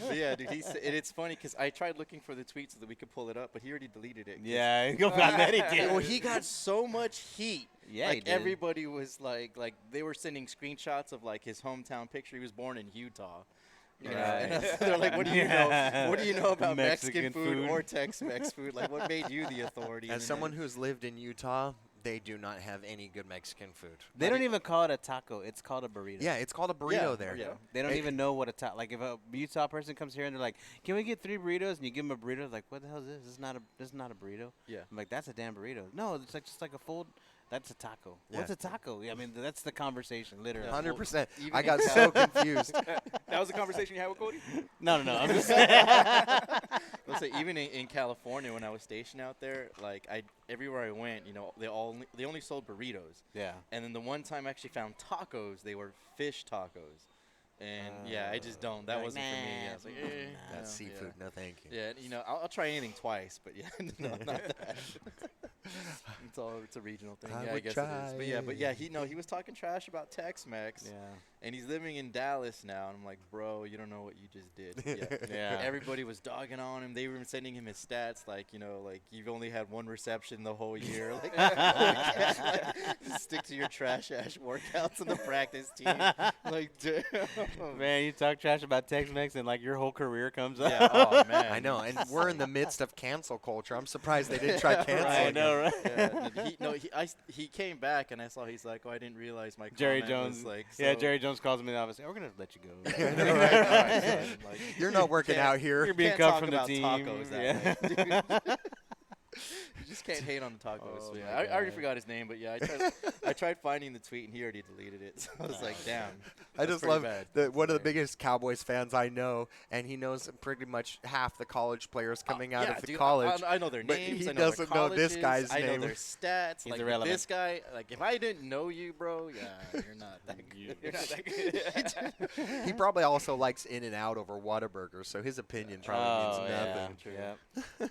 But yeah, dude, and it's funny because I tried looking for the tweet so that we could pull it up, but he already deleted it. 'cause Yeah, go back that he did. Well, he got so much heat. Yeah, he like did. everybody was like they were sending screenshots of like his hometown picture. He was born in Utah. You know? And Right. they're like, "What do you know? Yeah. What do you know about Mexican, Mexican food, food. or Tex-Mex food? Like, what made you the authority?" As And someone then- who's lived in Utah, they do not have any good Mexican food. They don't even call it a taco. It's called a burrito. Yeah, it's called a burrito Yeah, there. yeah. They don't It- even know what a taco. Like if a Utah person comes here and they're like, "Can we get 3 burritos?" and you give them a burrito, like, "What the hell is this? This is not a burrito." Yeah. I'm like, "That's a damn burrito." No, it's like just like a full. That's a taco. What's Yeah. a taco? I mean, that's the conversation, literally. Yeah. 100%. Even I in got Cal- so confused. That was the conversation you had with Cody? No. I'm just. Let's say even in California when I was stationed out there, like everywhere I went, you know, they only sold burritos. Yeah. And then the one time I actually found tacos, they were fish tacos. And yeah, I just don't. That like, wasn't for me. nah, Yeah, I was like, nah. That's no, seafood. No, thank you. Yeah, you know, I'll try anything twice, but yeah, no, not that. It's a regional thing. I Yeah, I would guess it is. But yeah, he was talking trash about Tex-Mex. Yeah. And he's living in Dallas now, and I'm like, bro, you don't know what you just did. Yeah. Yeah. Everybody was dogging on him. They were sending him his stats, like, you know, like you've only had 1 reception the whole year. Like, stick to your trash ass workouts on the practice team. Like, damn. Man, you talk trash about Tex-Mex and like your whole career comes up. Yeah. Oh man. I know, and we're in the midst of cancel culture. I'm surprised they didn't try canceling. I know, right? Yeah, he came back, and I saw he's like, oh, I didn't realize my Jerry comment was Jones. like, Yeah, so- Jerry Jones calls him in the office. We're gonna let you go. I know, All right? right, son, like, You're not working can't- out here. You're being can't cut talk from the about team. tacos that Yeah. way, dude. just can't hate on the tacos. Oh Yeah, my I already God. forgot his name, but yeah, I tried finding the tweet and he already deleted it. So I was like, damn. I that's just pretty love bad. that one of the great. biggest Cowboys fans I know, and he knows pretty much half the college players coming out Yeah, of the dude, college. I know their but names. he I know doesn't their know this colleges, guy's I know name. their stats. He's like irrelevant. this guy, like if I didn't know you, bro, yeah, you're not that good. You're not that good. He probably also likes In-N-Out over Whataburger, so his opinion probably means nothing. Yeah.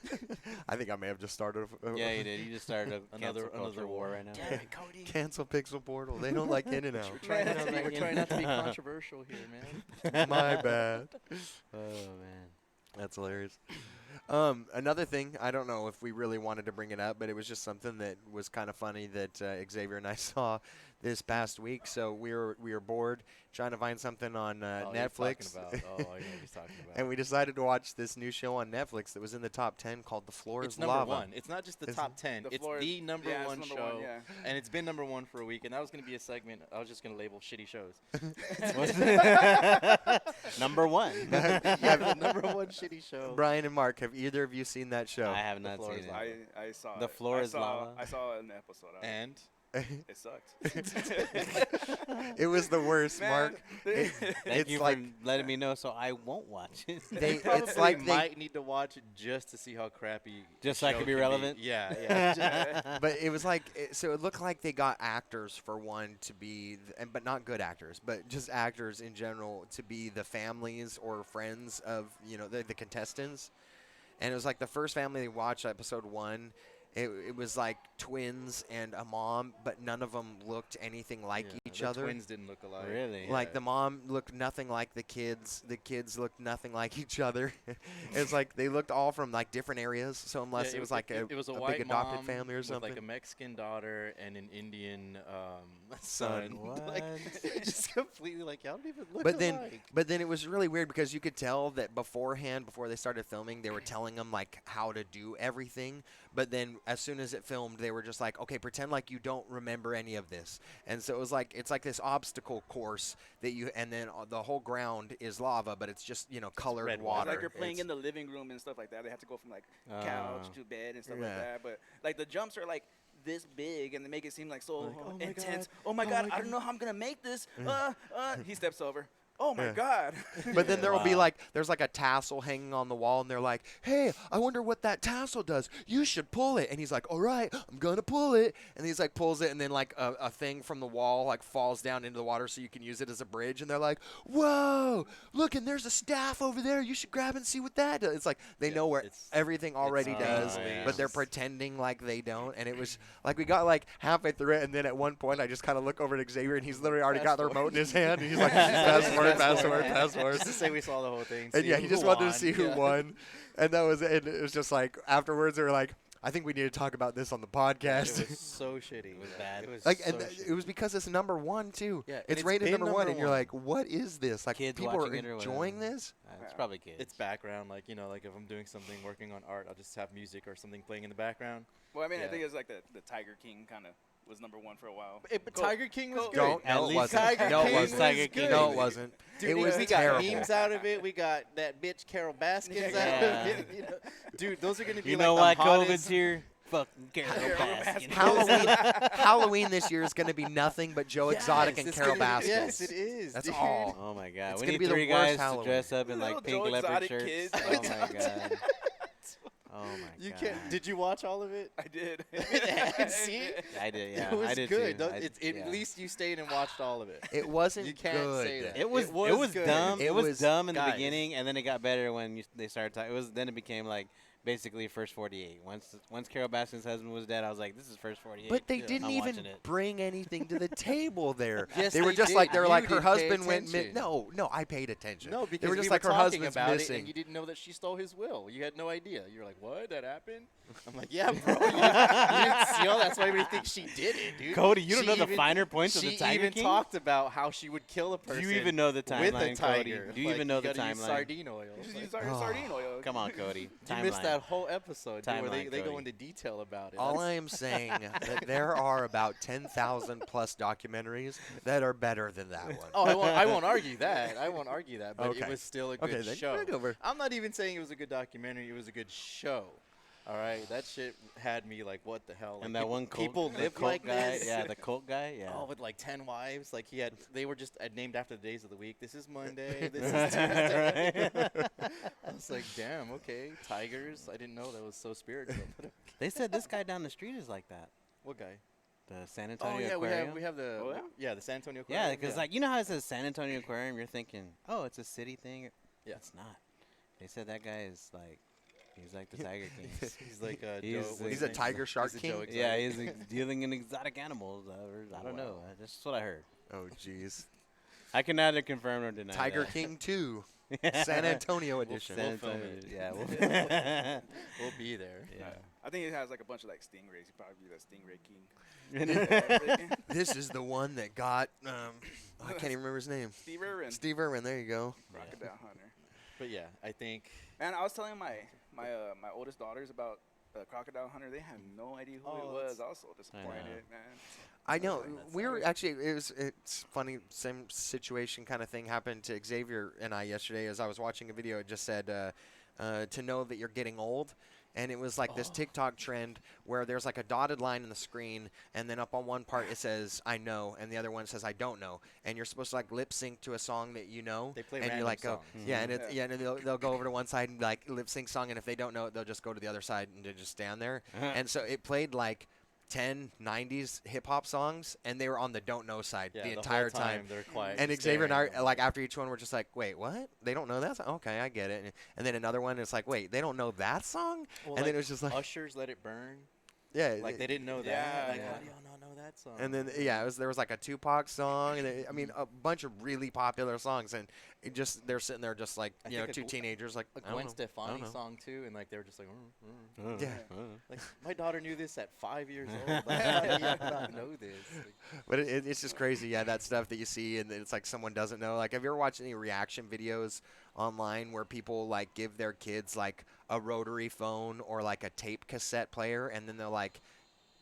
I think I may have just started Yeah, you did. You just started Another another war right now. Damn it, Cody. cancel Pixel Portal. They don't like In-N-Out. We're trying not to be controversial here, man. My bad. Oh man. That's hilarious. Another thing, I don't know if we really wanted to bring it up, but it was just something that was kind of funny that Xavier and I saw this past week. So we were bored trying to find something on Oh, Netflix. I know what he's talking about. And we decided to watch this new show on Netflix that was in the top 10 called The Floor It's is number Lava. one. It's not just the Is top 10. The It's floor is- the number yeah, it's one number show. one, yeah. And it's been number one for a week. And that was going to be a segment I was just going to label shitty shows. Number one. Yeah, the number one shitty show. Brian and Mark, have either of you seen that show? I have not floor seen is it. lava. I saw The it. floor I is saw, lava. I saw an episode of it. And It sucked. It was the worst, Man, Mark. Thank It's you like for letting me know, so I won't watch it. they, probably it's like they, might need to watch it just to see how crappy. Just the so I show could be can relevant? Yeah, yeah. but it was like so it looked like they got actors for one to be but not good actors, but just actors in general to be the families or friends of the contestants. And it was like the first family they watched, episode 1. It was like twins and a mom, but none of them looked anything like Yeah, each the other. Twins didn't look alike. Really? Like Yeah. the mom looked nothing like the kids. The kids looked nothing like each other. It's like they looked all from like different areas. So unless Yeah, it was like it was a big white adopted mom family or with something. like a Mexican daughter and an Indian son. Like, What? just completely like y'all don't even look But then, alike. but then it was really weird because you could tell that beforehand, before they started filming, they were telling them like how to do everything. But then, as soon as it filmed, they were just like, "Okay, pretend like you don't remember any of this." And so it's like this obstacle course that and then the whole ground is lava, but it's just colored red water. water. It's like you're playing It's- in the living room and stuff like that. They have to go from like couch to bed and stuff like Yeah. that. But like the jumps are like this big and they make it seem like so Like, oh my intense. God. Oh my Oh God, my I don't God. know how I'm gonna make this. He steps over. Oh my Yeah. God. But then there will be Wow. like, there's like a tassel hanging on the wall, and they're like, "Hey, I wonder what that tassel does. You should pull it." And he's like, "All right, I'm gonna pull it." And he's like, pulls it, and then like a thing from the wall like falls down into the water, so you can use it as a bridge. And they're like, "Whoa, look, and there's a staff over there. You should grab and see what that does." It's like they Yeah, know where it's- everything already does, yeah. but they're pretending like they don't. And it was like we got like halfway through it, and then at one point I just kind of look over at Xavier, and he's literally already got the remote in his hand, and he's like, "Password, password, password." Just to say we saw the whole thing. And see yeah, he just who wanted to won. see who Yeah. won. And that was it. And it was just like afterwards they were like, "I think we need to talk about this on the It podcast." was so shitty. It was bad. It was Like, so and shitty. it was because it's number 1 too. Yeah, and it's it's rated been number 1, number and you're one. like, "What is this?" Like, Kids people are watching it or enjoying whatever. this. It's probably kids. It's background, like like if I'm doing something, working on art, I'll just have music or something playing in the background. Well, I mean, I Yeah. think it's like the Tiger King kind of was number 1 for a while. But Go- Tiger King was go- good. Don't. At No, it least wasn't. Tiger No, it King wasn't. Tiger was King. good. No, it wasn't. Dude, It was we terrible. got memes out of it. We got that bitch Carol Baskins out Yeah. of it. Dude, those are gonna be You like know the why hottest. COVID's here? Fucking Carol Baskin. Halloween this year is going to be nothing but Joe Exotic and it's Carol gonna be- Baskins. Yes, it is. That's dude. all. Oh my God! It's We gonna need be the 3 worst guys Halloween. to dress up in Little like pink Joe leopard Exotic shirts. kids. Oh my God! Oh my You God! can't. Did you watch all of it? I did. See? I did. Yeah, It was I did good. too. At least you stayed and watched all of it. It wasn't You can't good. say that. It was good. dumb. It It was was- dumb in the guys. beginning, and then it got better when they started talking. Then it became like basically First 48. Once Carol Baskin's husband was dead, I was like, this is First 48. But they Yeah. didn't I'm even watching it. bring anything to the table there. Yes, they were they just did. like, they were You like, her didn't pay husband went attention. no, I paid attention. No, because they were just we like, were her talking husband's about it, missing. and you didn't know that she stole his will. You had no idea. You were like, "What? That happened?" I'm like, "Yeah, bro. You didn't see all. That's why we think she did it, dude." Cody, you don't She know the even- finer points of the She Tiger even King? talked about how she would kill a Do person. you even know the with a timeline, Cody? tiger. Do you Like, even know the gotta use timeline? sardine oil. Just Like, use sardine oil. Come on, Cody. you missed Timeline. that whole episode dude, where Timeline, they go Cody. into detail about it. All That's- I am saying that there are about 10,000 plus documentaries that are better than that one. Oh, I won't argue that. I won't argue that. But Okay. it was still a good Okay, then show. bring over. I'm not even saying it was a good documentary. It was a good show. All right, that shit had me like, what the hell? And Like, that one cult, people the live cult like guy, this. yeah, the cult guy, yeah. Oh, with like 10 wives. Like they were just named after the days of the week. This is Monday. This is Tuesday. I was like, damn, okay. Tigers. I didn't know that was so spiritual. They said this guy down the street is like that. What guy? The San Oh Antonio yeah, Aquarium. we have the Oh, yeah? the San Antonio Aquarium. Yeah, because like you know how it says San Antonio Aquarium, you're thinking, oh, it's a city thing. Yeah. It's not. They said that guy is like, he's like the Tiger King. he's like He's- what's he's his a name? tiger shark He's a king? Joe Yeah, Exotic. he's dealing in exotic animals. Or, I don't know. Wow. That's just what I heard. Oh, jeez. I can neither confirm nor deny. Tiger that. King 2, San Antonio edition. San We'll film Antonio, it. yeah. We'll We'll be there. yeah. I think it has like a bunch of like stingrays. He'd probably be the stingray king. This is the one that got, I can't even remember his name. Steve Irwin, Steve Irwin, there you go. crocodile hunter. But yeah, I think Man, I was telling my oldest daughters about crocodile hunter. They had no idea who it Oh, was. that's- I was so disappointed, man. I know. That's We were nice. actually, it's funny, same situation kind of thing happened to Xavier and I yesterday as I was watching a video. It just said, to know that you're getting old. And it was like this TikTok trend where there's like a dotted line in the screen, and then up on one part it says "I know," and the other one says "I don't know." And you're supposed to like lip sync to a song that you know. They play and you random like go, songs. yeah, and Mhm. yeah, and they'll go over to one side and like lip sync song, and if they don't know it, they'll just go to the other side and they just stand there. And so it played like 10 90s hip hop songs, and they were on the don't know side yeah, the whole entire time. they're quiet. And just Xavier and staring. I, like after each one, we're just like, wait, what? They don't know that song? Okay, I get it. And then another one, it's like, wait, they don't know that song? Well, and like then it was just like, Usher's "Let It Burn." yeah, Like they didn't know that. Yeah, Like, yeah. how do y'all not know that song? and then yeah, there was like a Tupac song, and I mean a bunch of really popular songs, and it just they're sitting there just like I you know think two a teenagers like a I don't Gwen know, I Stefani don't know. song too, and like they were just like, Yeah. like my daughter knew this at 5 years old. Like, how do you not know this? Like, But it's just crazy, yeah, that stuff that you see, and it's like someone doesn't know. Like, have you ever watched any reaction videos online where people like give their kids like a rotary phone or like a tape cassette player, and then they're like,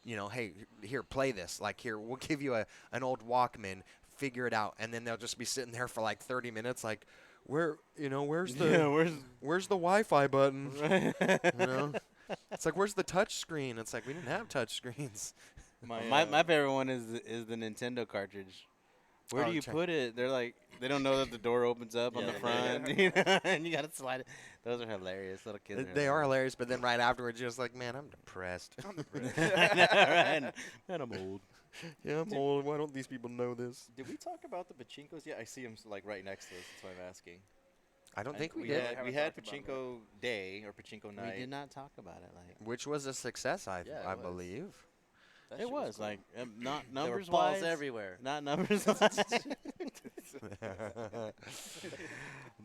you know, hey, here, play this. Like, here, we'll give you an old Walkman. Figure it out, and then they'll just be sitting there for like 30 minutes, like, where's the where's the Wi-Fi button? You know, it's like, where's the touch screen? It's like we didn't have touch screens. My favorite one is the Nintendo cartridge. Where do Oh, you check. put it? They're like they don't know that the door opens up on Yeah, the yeah, front, you know, and you gotta slide it. Those are hilarious, little kids. They are hilarious, but then right afterwards, you're just like, man, I'm depressed. I know, right? Man, I'm old. Yeah, I'm old. Why don't these people know this? Did we talk about the pachinkos yet? I see them like right next to us. That's why I'm asking. I don't think we we did. had Haven't we had talked about pachinko day or pachinko night. We did not talk about it. Like Which was a success, Yeah, it I was. believe. That it shit was cool. like not There were numbers balls wise, everywhere. not numbers wise.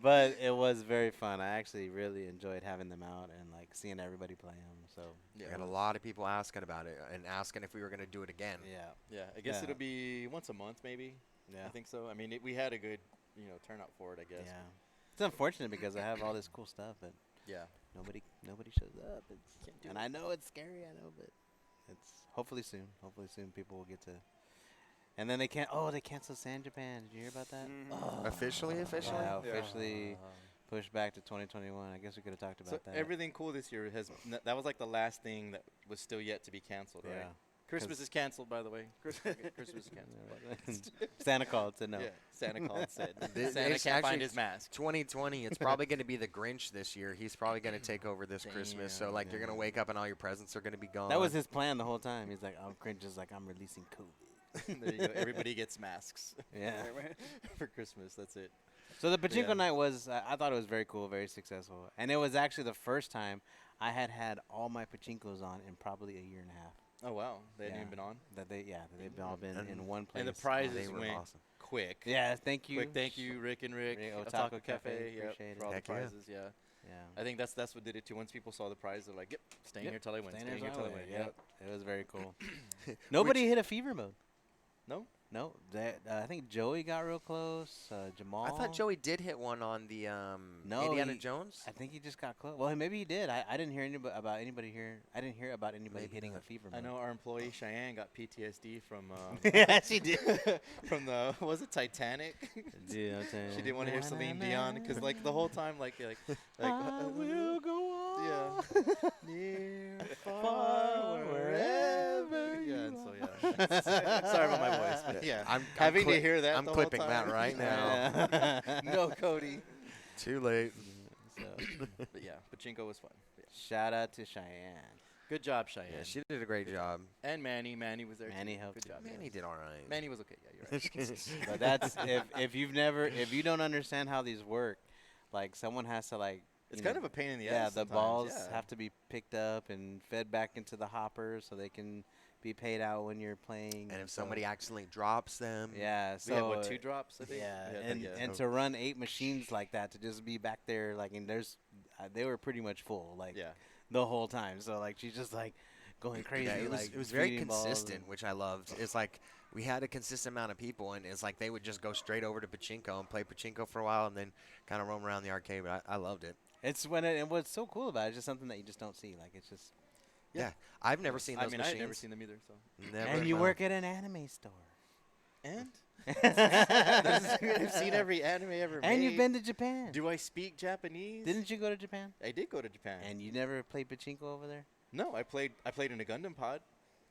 But it was very fun. I actually really enjoyed having them out and like seeing everybody play them. So Yeah, We had a lot of people asking about it and asking if we were going to do it again. yeah, Yeah, I guess Yeah. it'll be once a month maybe. yeah, I think so. I mean, we had a good turnout for it. I guess. yeah. It's unfortunate because I have all this cool stuff, but Yeah. nobody shows up. Can't do And it. I know it's scary. I know, but it's hopefully soon. Hopefully soon people will get to. And then they can't. Oh, they canceled San Japan. Did you hear about that? Mhm. Officially? Yeah, Yeah. officially pushed back to 2021. I guess we could have talked So about that. everything cool this year that was like the last thing that was still yet to be canceled, right? Yeah. Christmas 'Cause- is canceled, by the way. Christmas is canceled. Santa called said no. Yeah, Santa called and said Th- Santa it's can't find actually his mask. 2020, it's probably going to be the Grinch this year. He's probably going to take over this Christmas. So, Damn. like, you're going to wake up and all your presents are going to be gone. That was his plan the whole time. He's like, I'm cringe is like I'm releasing COVID. There you go. Everybody gets masks Yeah. for Christmas. That's it. So the pachinko Yeah. night was, I thought it was very cool, very successful, and it was actually the first time I had all my pachinkos on in probably a year and a half. Oh wow, they hadn't Yeah. even been on. That they've all been And- in one place. And the Oh, prizes they were went awesome. quick. Yeah, thank you. Quick thank you, Rick and Rick. Rick, of Otaku Taco Cafe, Cafe. Yep, appreciate it. for all the Heck yeah. prizes. Yeah. Yeah. I think that's what did it too. Once people saw the prize, they're like, "Yep, staying Yep, here till I win. Staying Staying there here till I till I win." win. Yep. It was very cool. Nobody hit a fever mode. No. No, that I think Joey got real close. Jamal. I thought Joey did hit one on the No, Indiana he- Jones. I think he just got close. Well, maybe he did. I didn't hear about anybody here. I didn't hear about anybody Maybe hitting not. a fever. I mode. know our employee Cheyenne got PTSD from yeah, she did. from the what was it Titanic? Dude, I'm saying. She didn't want to hear Celine Dion because like the whole time I will go on. yeah near far wherever yeah and so yeah sorry about my voice but yeah I'm having to hear that I'm the whole clipping that time. right now. Yeah. No Cody Too late. So, but yeah pachinko was fun yeah. shout out to Cheyenne. Good job Cheyenne Yeah, she did a great job. and Manny was there Manny too. helped Good too. job Manny did all right. Manny was okay yeah you're right But that's if you don't understand how these work, like someone has to like. it's you kind know, of a pain in the yeah, ass the sometimes, balls yeah. have to be picked up and fed back into the hopper so they can be paid out when you're playing. And if so- somebody accidentally drops them, yeah, so we had what 2 drops I think yeah, We had, and yeah. and to run 8 machines like that to just be back there like and there's they were pretty much full like yeah the whole time. So like she's just like going crazy. yeah, like it was very feeding balls consistent, and- which I loved. It's like we had a consistent amount of people, and it's like they would just go straight over to pachinko and play pachinko for a while, and then kind of roam around the arcade. But I loved it. It's when it and what's so cool about it is just something that you just don't see. Like it's just Yeah, I've never seen those I mean machines. I've never seen them either so Never and in you my work at an anime store. and I've seen every anime ever And made. you've been to Japan. Do I speak Japanese? Didn't you go to Japan? I did go to Japan. And you never played pachinko over there? No, I played in a Gundam pod.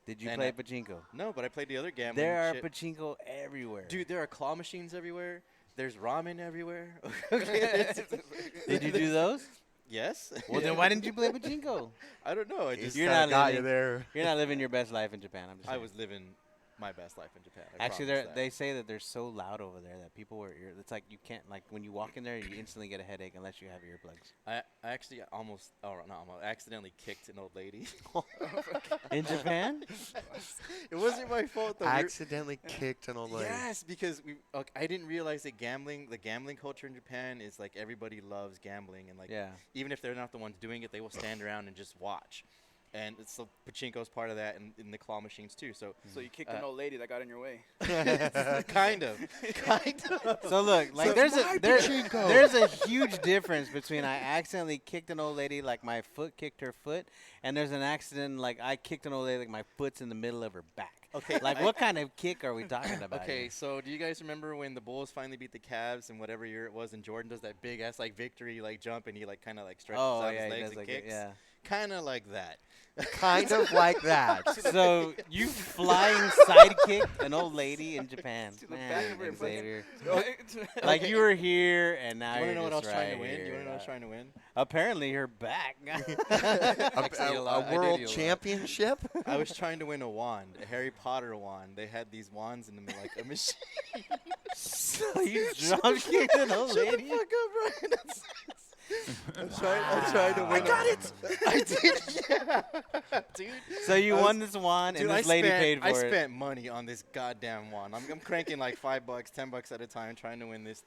Did you And play I- pachinko? No, but I played the other gambling There are shit. pachinko everywhere. Dude, there are claw machines everywhere. There's ramen everywhere. Okay. Did you do those? Yes. Well, then why didn't you play pachinko? I don't know. I just You're Kinda not got living- you there. You're not living your best life in Japan. I'm just I saying. was living my best life in Japan. I Actually, promise that. they say that they're so loud over there that people were. It's like you can't like when you walk in there, you instantly get a headache unless you have earplugs. I actually almost, oh not almost, I accidentally kicked an old lady. In Japan? It wasn't my fault though. We were- Accidentally kicked an old lady. Yes, because I didn't realize that the gambling culture in Japan is like everybody loves gambling and like Yeah. even if they're not the ones doing it, they will stand around and just watch. And it's so pachinko's part of that, and in the claw machines too. So So you kicked an old lady that got in your way. kind of. So look, like there's a huge difference between I accidentally kicked an old lady, like my foot kicked her foot, and there's an accident like I kicked an old lady, like my foot's in the middle of her back. Okay, Like what kind of kick are we talking about? Okay, here? so do you guys remember when the Bulls finally beat the Cavs in whatever year it was, and Jordan does that big ass like victory like jump, and he like kind of like stretches Oh out yeah, his he legs does and like kicks? yeah. Kind of like that. Kind of like that. So you flying sidekick an old lady in Japan, To the back of her man, foot. Xavier. Like you were here and now You want you're to know what I was just trying to right win? You here. want to know what I was trying to win? Apparently her back. Actually, a lot. I A did world eat a lot. championship? I was trying to win a wand, a Harry Potter wand. They had these wands in them, like a machine. So you drop kicked an old Shut the lady. fuck up, Brian. I'm trying to win. I got it. I did. Yeah, dude. So you I was- won this wand Dude, and this lady paid for I it. spent money on this goddamn wand. I'm cranking like $5, $10 at a time trying to win this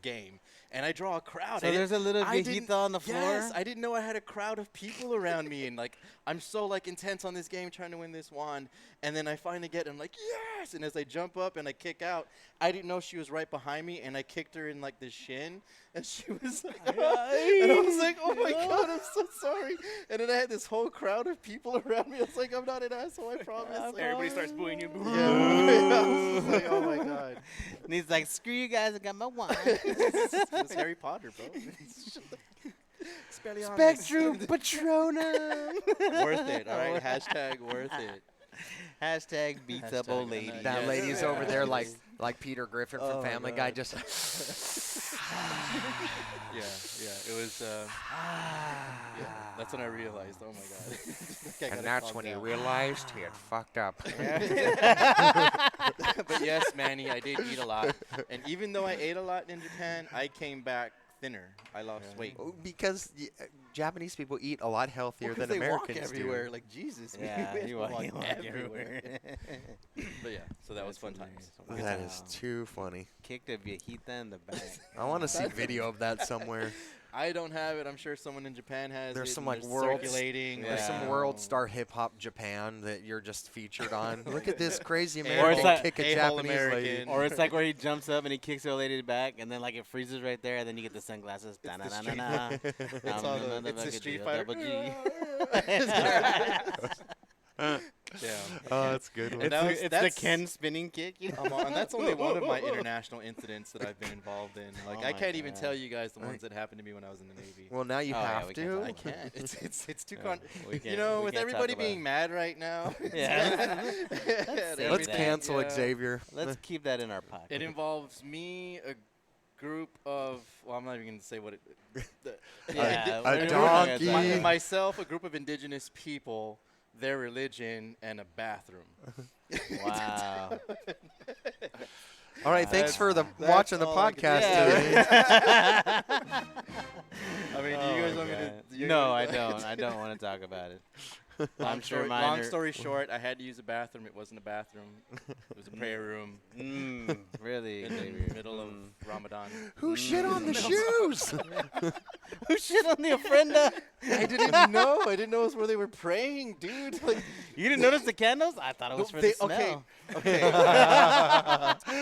game, and I draw a crowd. So I there's a little I didn't- viejita on the floor. Yes, I didn't know I had a crowd of people around me, and like I'm so like intense on this game trying to win this wand, and then I finally get it. I'm like yes, and as I jump up and I kick out, I didn't know she was right behind me, and I kicked her in like the shin, and she was like, and I was like, oh my god, I'm so sorry. And then I had this whole crowd of people around me. I was like, I'm not an asshole, I promise. Everybody starts booing you. Yeah, I was just like, oh my god. And he's like, screw you guys, I got my wand. It's Harry Potter, bro. Expelliarmus. Spectrum Patronum. Worth it, all right? Hashtag worth it. Hashtag beats up Hashtag old lady. That Yes. lady's over there like Peter Griffin from Oh my Family Guy, God. just Yeah, it was, yeah, that's when I realized, oh my god. I gotta and that's calm when he down. realized he had fucked up. But yes, Manny, I did eat a lot. And even though I ate a lot in Japan, I came back thinner. I lost weight. Oh, because Japanese people eat a lot healthier Well, 'cause than they Americans walk everywhere. do. Like, Jesus. Yeah, man, you walk walk everywhere. But yeah, so that was That's fun hilarious. times. That is too funny. Kicked a viejita in the back. I want to see video of that somewhere. I don't have it. I'm sure someone in Japan has There's it. some, and like, there's world- circulating. There's some Yeah. World Star Hip Hop Japan that you're just featured on. Look at this crazy Or American it's like kick a a-hole Japanese lady. American. Or it's like where he jumps up and he kicks the lady back, and then like it freezes right there, and then you get the sunglasses. It's the Da-na-na-na-na. It's all the, it's the Street Fighter. Double G. Yeah. Oh, that's a good one. And that was- It's the that's- Ken spinning kick. You know? And that's only one of my international incidents that I've been involved in. Like, Oh I my can't even God. tell you guys the ones that happened to me when I was in the Navy. Well, now you Oh, yeah, have we can't to. talk I about can't. It's too Yeah, we you can't- know, we with can't talk everybody about being it. mad right now. Yeah. and Let's Let's that. cancel yeah. Xavier. Let's keep that in our pocket. It involves me, a group of, well, I'm not even going to say what it. Yeah, a we're not donkey. gonna talk about it. Myself, a group of indigenous people, their religion, and a bathroom. Wow. All right, thanks for that's watching the all I can podcast do. today. I mean, do Oh you guys my want me God. to? No, I don't. I don't want to talk about it. I'm sure mine Long are- story short, I had to use a bathroom. It wasn't a bathroom. It was a prayer room Really, in Xavier. the middle of Ramadan. Who shit on the shoes? Who shit on the ofrenda? I didn't even know. I didn't know it was where they were praying, dude. Like, You didn't notice the candles? I thought it was for the smell. Okay.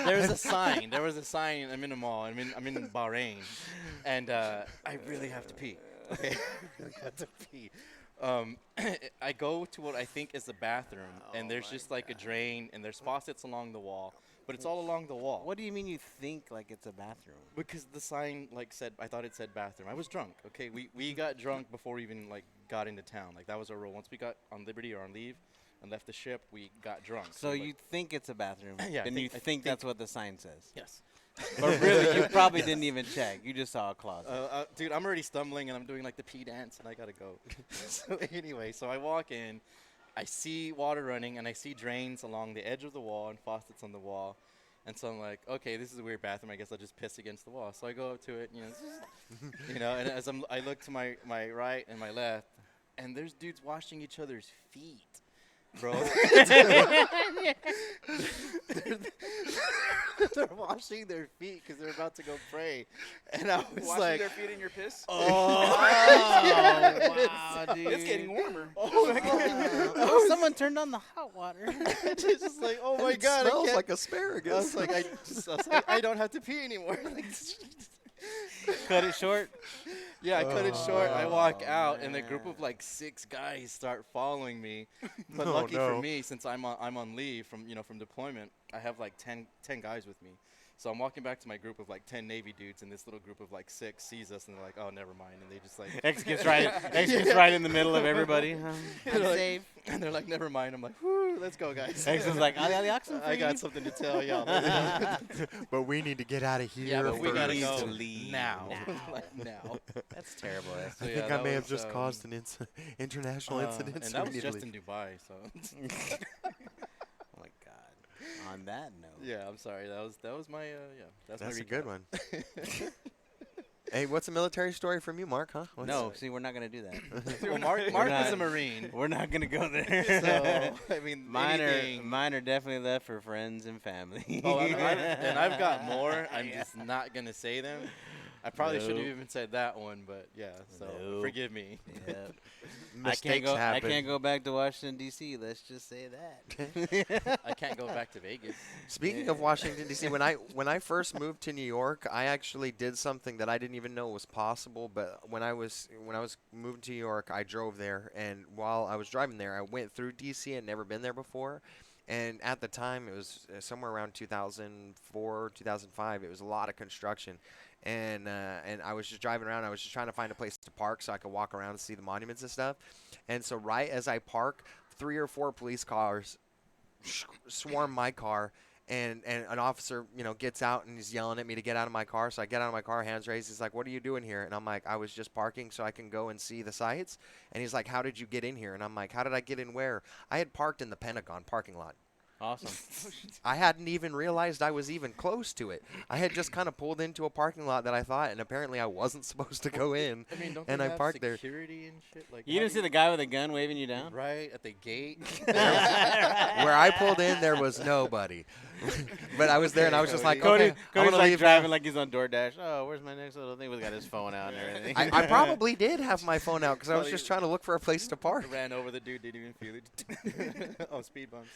There was a sign. There was a sign. I'm in a mall. I'm in Bahrain, and I really have to pee. Okay, I really have to pee. I go to what I think is the bathroom, and there's just like a drain, and there's faucets along the wall, but it's all along the wall. What do you mean you think like it's a bathroom? Because the sign like said, I thought it said bathroom. I was drunk. Okay, we got drunk before we even like got into town. Like that was our rule. Once we got on liberty or on leave, and left the ship, we got drunk. So like, you think it's a bathroom? Yeah, I Then think- you I think that's think- what the sign says. yes. But really, you probably didn't even check. You just saw a closet. Dude, I'm already stumbling and I'm doing like the pee dance and I gotta go. So anyway, so I walk in, I see water running and I see drains along the edge of the wall and faucets on the wall. And so I'm like, okay, this is a weird bathroom. I guess I'll just piss against the wall. So I go up to it, and as I look to my right and my left, and there's dudes washing each other's feet. Bro, they're washing their feet because they're about to go pray, and I was Washing like, their feet in your piss. wow, dude. It's getting warmer. Oh, someone turned on the hot water. it's just like, oh my It god, I smells can't. like I asparagus. was like, I don't have to pee anymore. Cut it short. Yeah, I cut it short. I walk Oh, out, and a group man. of like 6 guys start following me. But Oh, lucky no. for me, since I'm on leave from deployment, I have like 10 guys with me. So I'm walking back to my group of like 10 Navy dudes, and this little group of like 6 sees us, and they're like, "Oh, never mind," and they just like, X gets right in the middle of everybody. I'm They're like- safe. and they're like, "Never mind." I'm like, "Whoo, let's go, guys." X is like, I got something to tell y'all. But we need to get out of here. Yeah, but we gotta need go to leave now. now. Like, now. That's terrible. So, I yeah, think I that may have was, just caused an international incident. And so that we was need to just leave. in Dubai, so. Oh my God. On that note. Yeah, I'm sorry. That was my That's That's my a good recap. one. Hey, what's a military story from you, Mark? Huh? What's No, see, we're not gonna do that. Well, Mark was not- a Marine, We're not gonna go there. so I mean, mine anything. are definitely left for friends and family. Oh, and I've got more. I'm just not gonna say them. I probably should have Nope. even said that one, but yeah. So Nope. forgive me. Yep. Mistakes I happen. can't go back to Washington D.C. Let's just say that. I can't go back to Vegas. Speaking of Washington D.C., when I first moved to New York, I actually did something that I didn't even know was possible. But when I was moving to New York, I drove there, and while I was driving there, I went through D.C. and never been there before. And at the time, it was somewhere around 2004, 2005. It was a lot of construction, and I was just driving around. I was just trying to find a place to park so I could walk around and see the monuments and stuff. And so right as I park, 3 or 4 police cars swarm my car, and an officer, gets out and he's yelling at me to get out of my car. So I get out of my car, hands raised. He's like, "What are you doing here?" And I'm like, "I was just parking so I can go and see the sights." And he's like, "How did you get in here?" And I'm like, "How did I get in where?" I had parked in the Pentagon parking lot. Awesome. I hadn't even realized I was even close to it. I had just kind of pulled into a parking lot that I thought, and apparently I wasn't supposed to go in. I mean, don't And they I have parked there. security and shit? Like, You didn't see the guy with a gun waving you down? right at the gate. Where I pulled in, there was nobody. But I was there, and I was just like, Cody, okay, I'm Cody's gonna like leave driving now. like he's on DoorDash. Oh, where's my next little thing? He's got his phone out and everything. I probably did have my phone out because I was Probably- just trying to look for a place to park. Ran over the dude, didn't even feel it. Oh, speed bumps.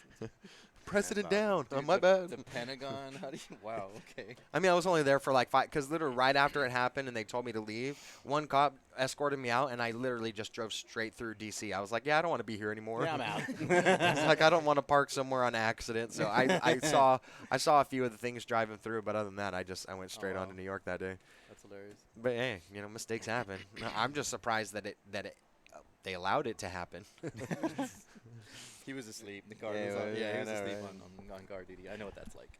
Pressing it That's down. Dude, My bad. The Pentagon. How do you? Wow. Okay. I mean, I was only there for like 5, because literally right after it happened and they told me to leave, one cop escorted me out, and I literally just drove straight through D.C. I was like, yeah, I don't want to be here anymore. Yeah, I'm out. It's like I don't want to park somewhere on accident. So I saw a few of the things driving through, but other than that, I went straight on wow. to New York that day. That's hilarious. But hey, mistakes happen. I'm just surprised that they allowed it to happen. He was asleep. The guard Yeah, was on. well, Yeah, yeah, he I was know, asleep right? on guard duty. I know what that's like.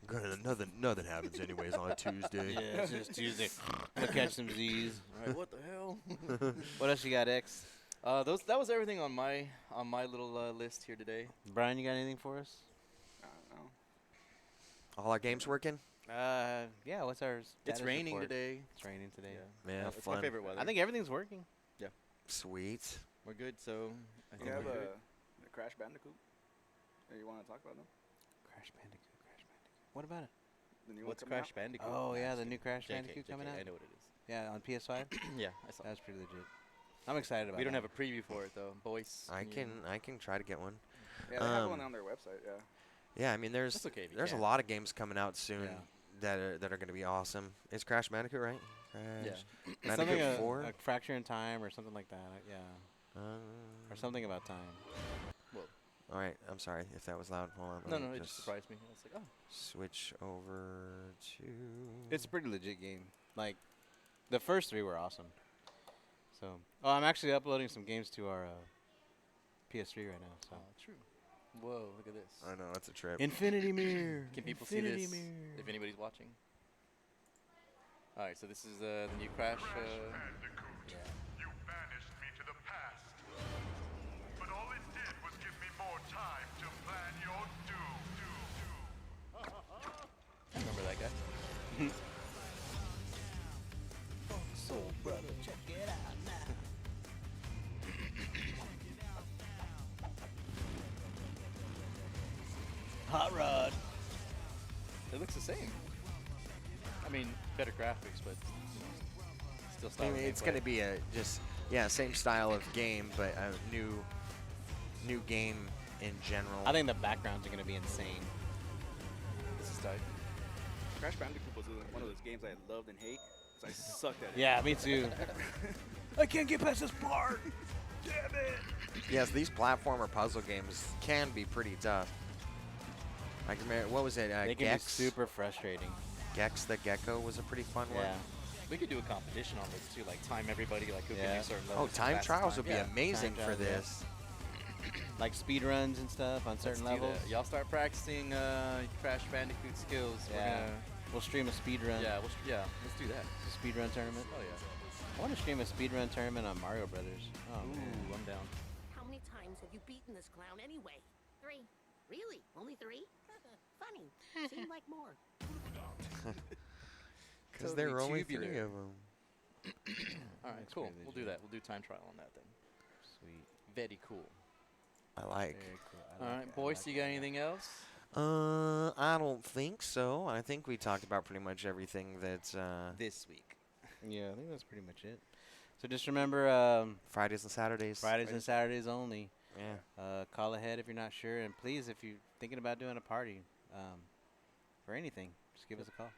Nothing happens anyways on a Tuesday. Yeah, it's just Tuesday. I'll catch some Z's. All right, what the hell? What else you got, X? That was everything on my little list here today. Brian, you got anything for us? I don't know. All our games working? Yeah, what's our It's status raining report? today. It's raining today. Yeah, It's fun. my favorite weather. I think everything's working. Sweet. we're good. So I You think have we're good. the Crash Bandicoot. You want to talk about them? Crash Bandicoot. What about it? The new What's one coming Crash Bandicoot? Oh, yeah, Just the new kidding. Crash JK, Bandicoot coming JK, out? I know what it is. Yeah, on PS5? Yeah, I saw. That's pretty legit. I'm excited about it. We don't have a preview for it though, boys. I can try to get one. out? Yeah, they have one Um, on their website. Yeah. Yeah, I mean there's That's okay if you there's a can't. lot of games coming out soon Yeah. that are going to be awesome. Is Crash Bandicoot right? Yeah. Crash Something Bandicoot 4? like Fracture in Time or something like that. Yeah. Or something about time. All right, I'm sorry if that was loud. Hold on. No, let me no, it just surprised me. I was like, oh. switch over to. It's a pretty legit game. Like, the first 3 were awesome. So, I'm actually uploading some games to our PS3 right now. So, True. Whoa, look at this. I know that's a trip. Infinity Mirror. Can people see Infinity this? Mirror. If anybody's watching. All right, so this is the new Crash. Bandicoot, you banished me to the past. But all it did was give me more time to plan your doom. Remember that guy? Hot Rod. It looks the same. I mean, better graphics, but still I style. mean, it's going to be a same style of game, but a new game in general. I think the backgrounds are going to be insane. This is tight. Crash Bandicoot was one of those games I loved and hate. 'Cause I sucked at it. Yeah, me too. I can't get past this part. Damn it. Yes, these platformer puzzle games can be pretty tough. I can remember, what was it? They can Gex? be super frustrating. Gex the Gecko was a pretty fun one. Yeah. We could do a competition on this too, like time everybody, like who can Yeah. do certain Oh, levels. time fastest trials time. would be Yeah. amazing Time for trials, yeah. this. Like speed runs and stuff on Let's certain do levels. that. Y'all start practicing Crash Bandicoot skills. Yeah. We'll stream a speed run. Let's do that. Speed run tournament. Oh yeah. I want to stream a speed run tournament on Mario Brothers. Oh, man. Ooh, I'm down. How many times have you beaten this clown anyway? 3. Really? Only 3? Funny. Seemed like more. Because there were only tubular. 3 of them. All right, That's cool. pretty We'll do legit. that. We'll do time trial on that then. Sweet. Very cool. I like. Very cool. I All like right, that. I boys, like you got that. anything else? I don't think so. I think we talked about pretty much everything that's This week. Yeah, I think that's pretty much it. So just remember, Fridays and Saturdays. Fridays and Saturdays only. Yeah. Call ahead if you're not sure, and please, if you're thinking about doing a party, or anything, just give us a call.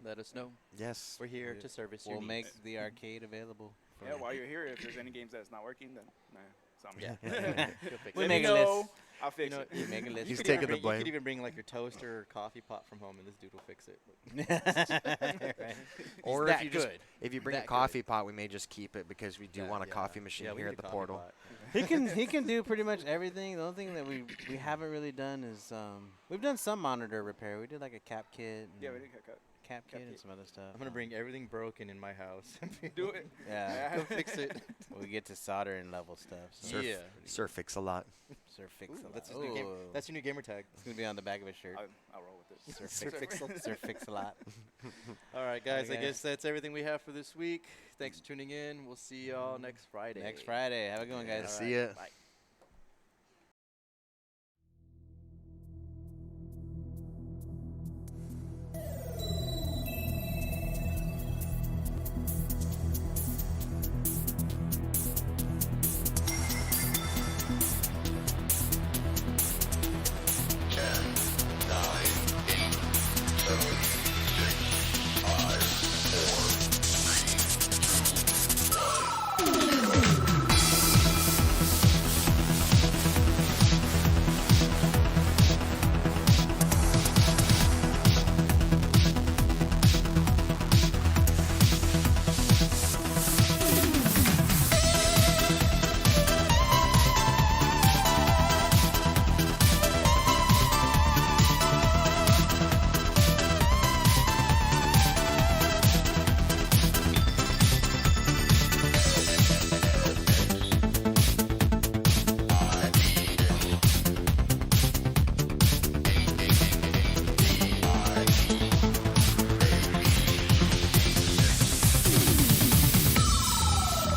Let us know. Yes. We're here We- to service We'll your make needs. the arcade available. Yeah, while you're here, if there's any games that's not working, then it's on me. Yeah. He'll fix We it. make a Let me list. know. I'll fix know it. what? You make a list. He's could even taking the bring- blame. You could even bring like your toaster or coffee pot from home, and this dude will fix it. Right. Or that if you just good. if you bring a That coffee pot, we may just keep it because we do Yeah, want a yeah. coffee machine Yeah, we here need at a the coffee portal. pot. He can do pretty much everything. The only thing that we haven't really done is we've done some monitor repair. We did like a cap kit. Yeah, and we did cut. Cap Kid and Kid. some other stuff. I'm gonna bring everything broken in my house. Do it. Yeah. Go fix it. We get to solder and level stuff. So Surf, Yeah. Surfix a lot. Sir Fix Ooh, a that's lot. his new game. Ooh. That's your new gamer tag. It's gonna be on the back of his shirt. I'll roll with it. Sir Sir Fix, Fix-a- Sir Fix a lot. All right, guys. I Okay. guess that's everything we have for this week. Thanks for tuning in. We'll see y'all next Friday. Next Friday. Have a good one, guys. All See ya. Bye.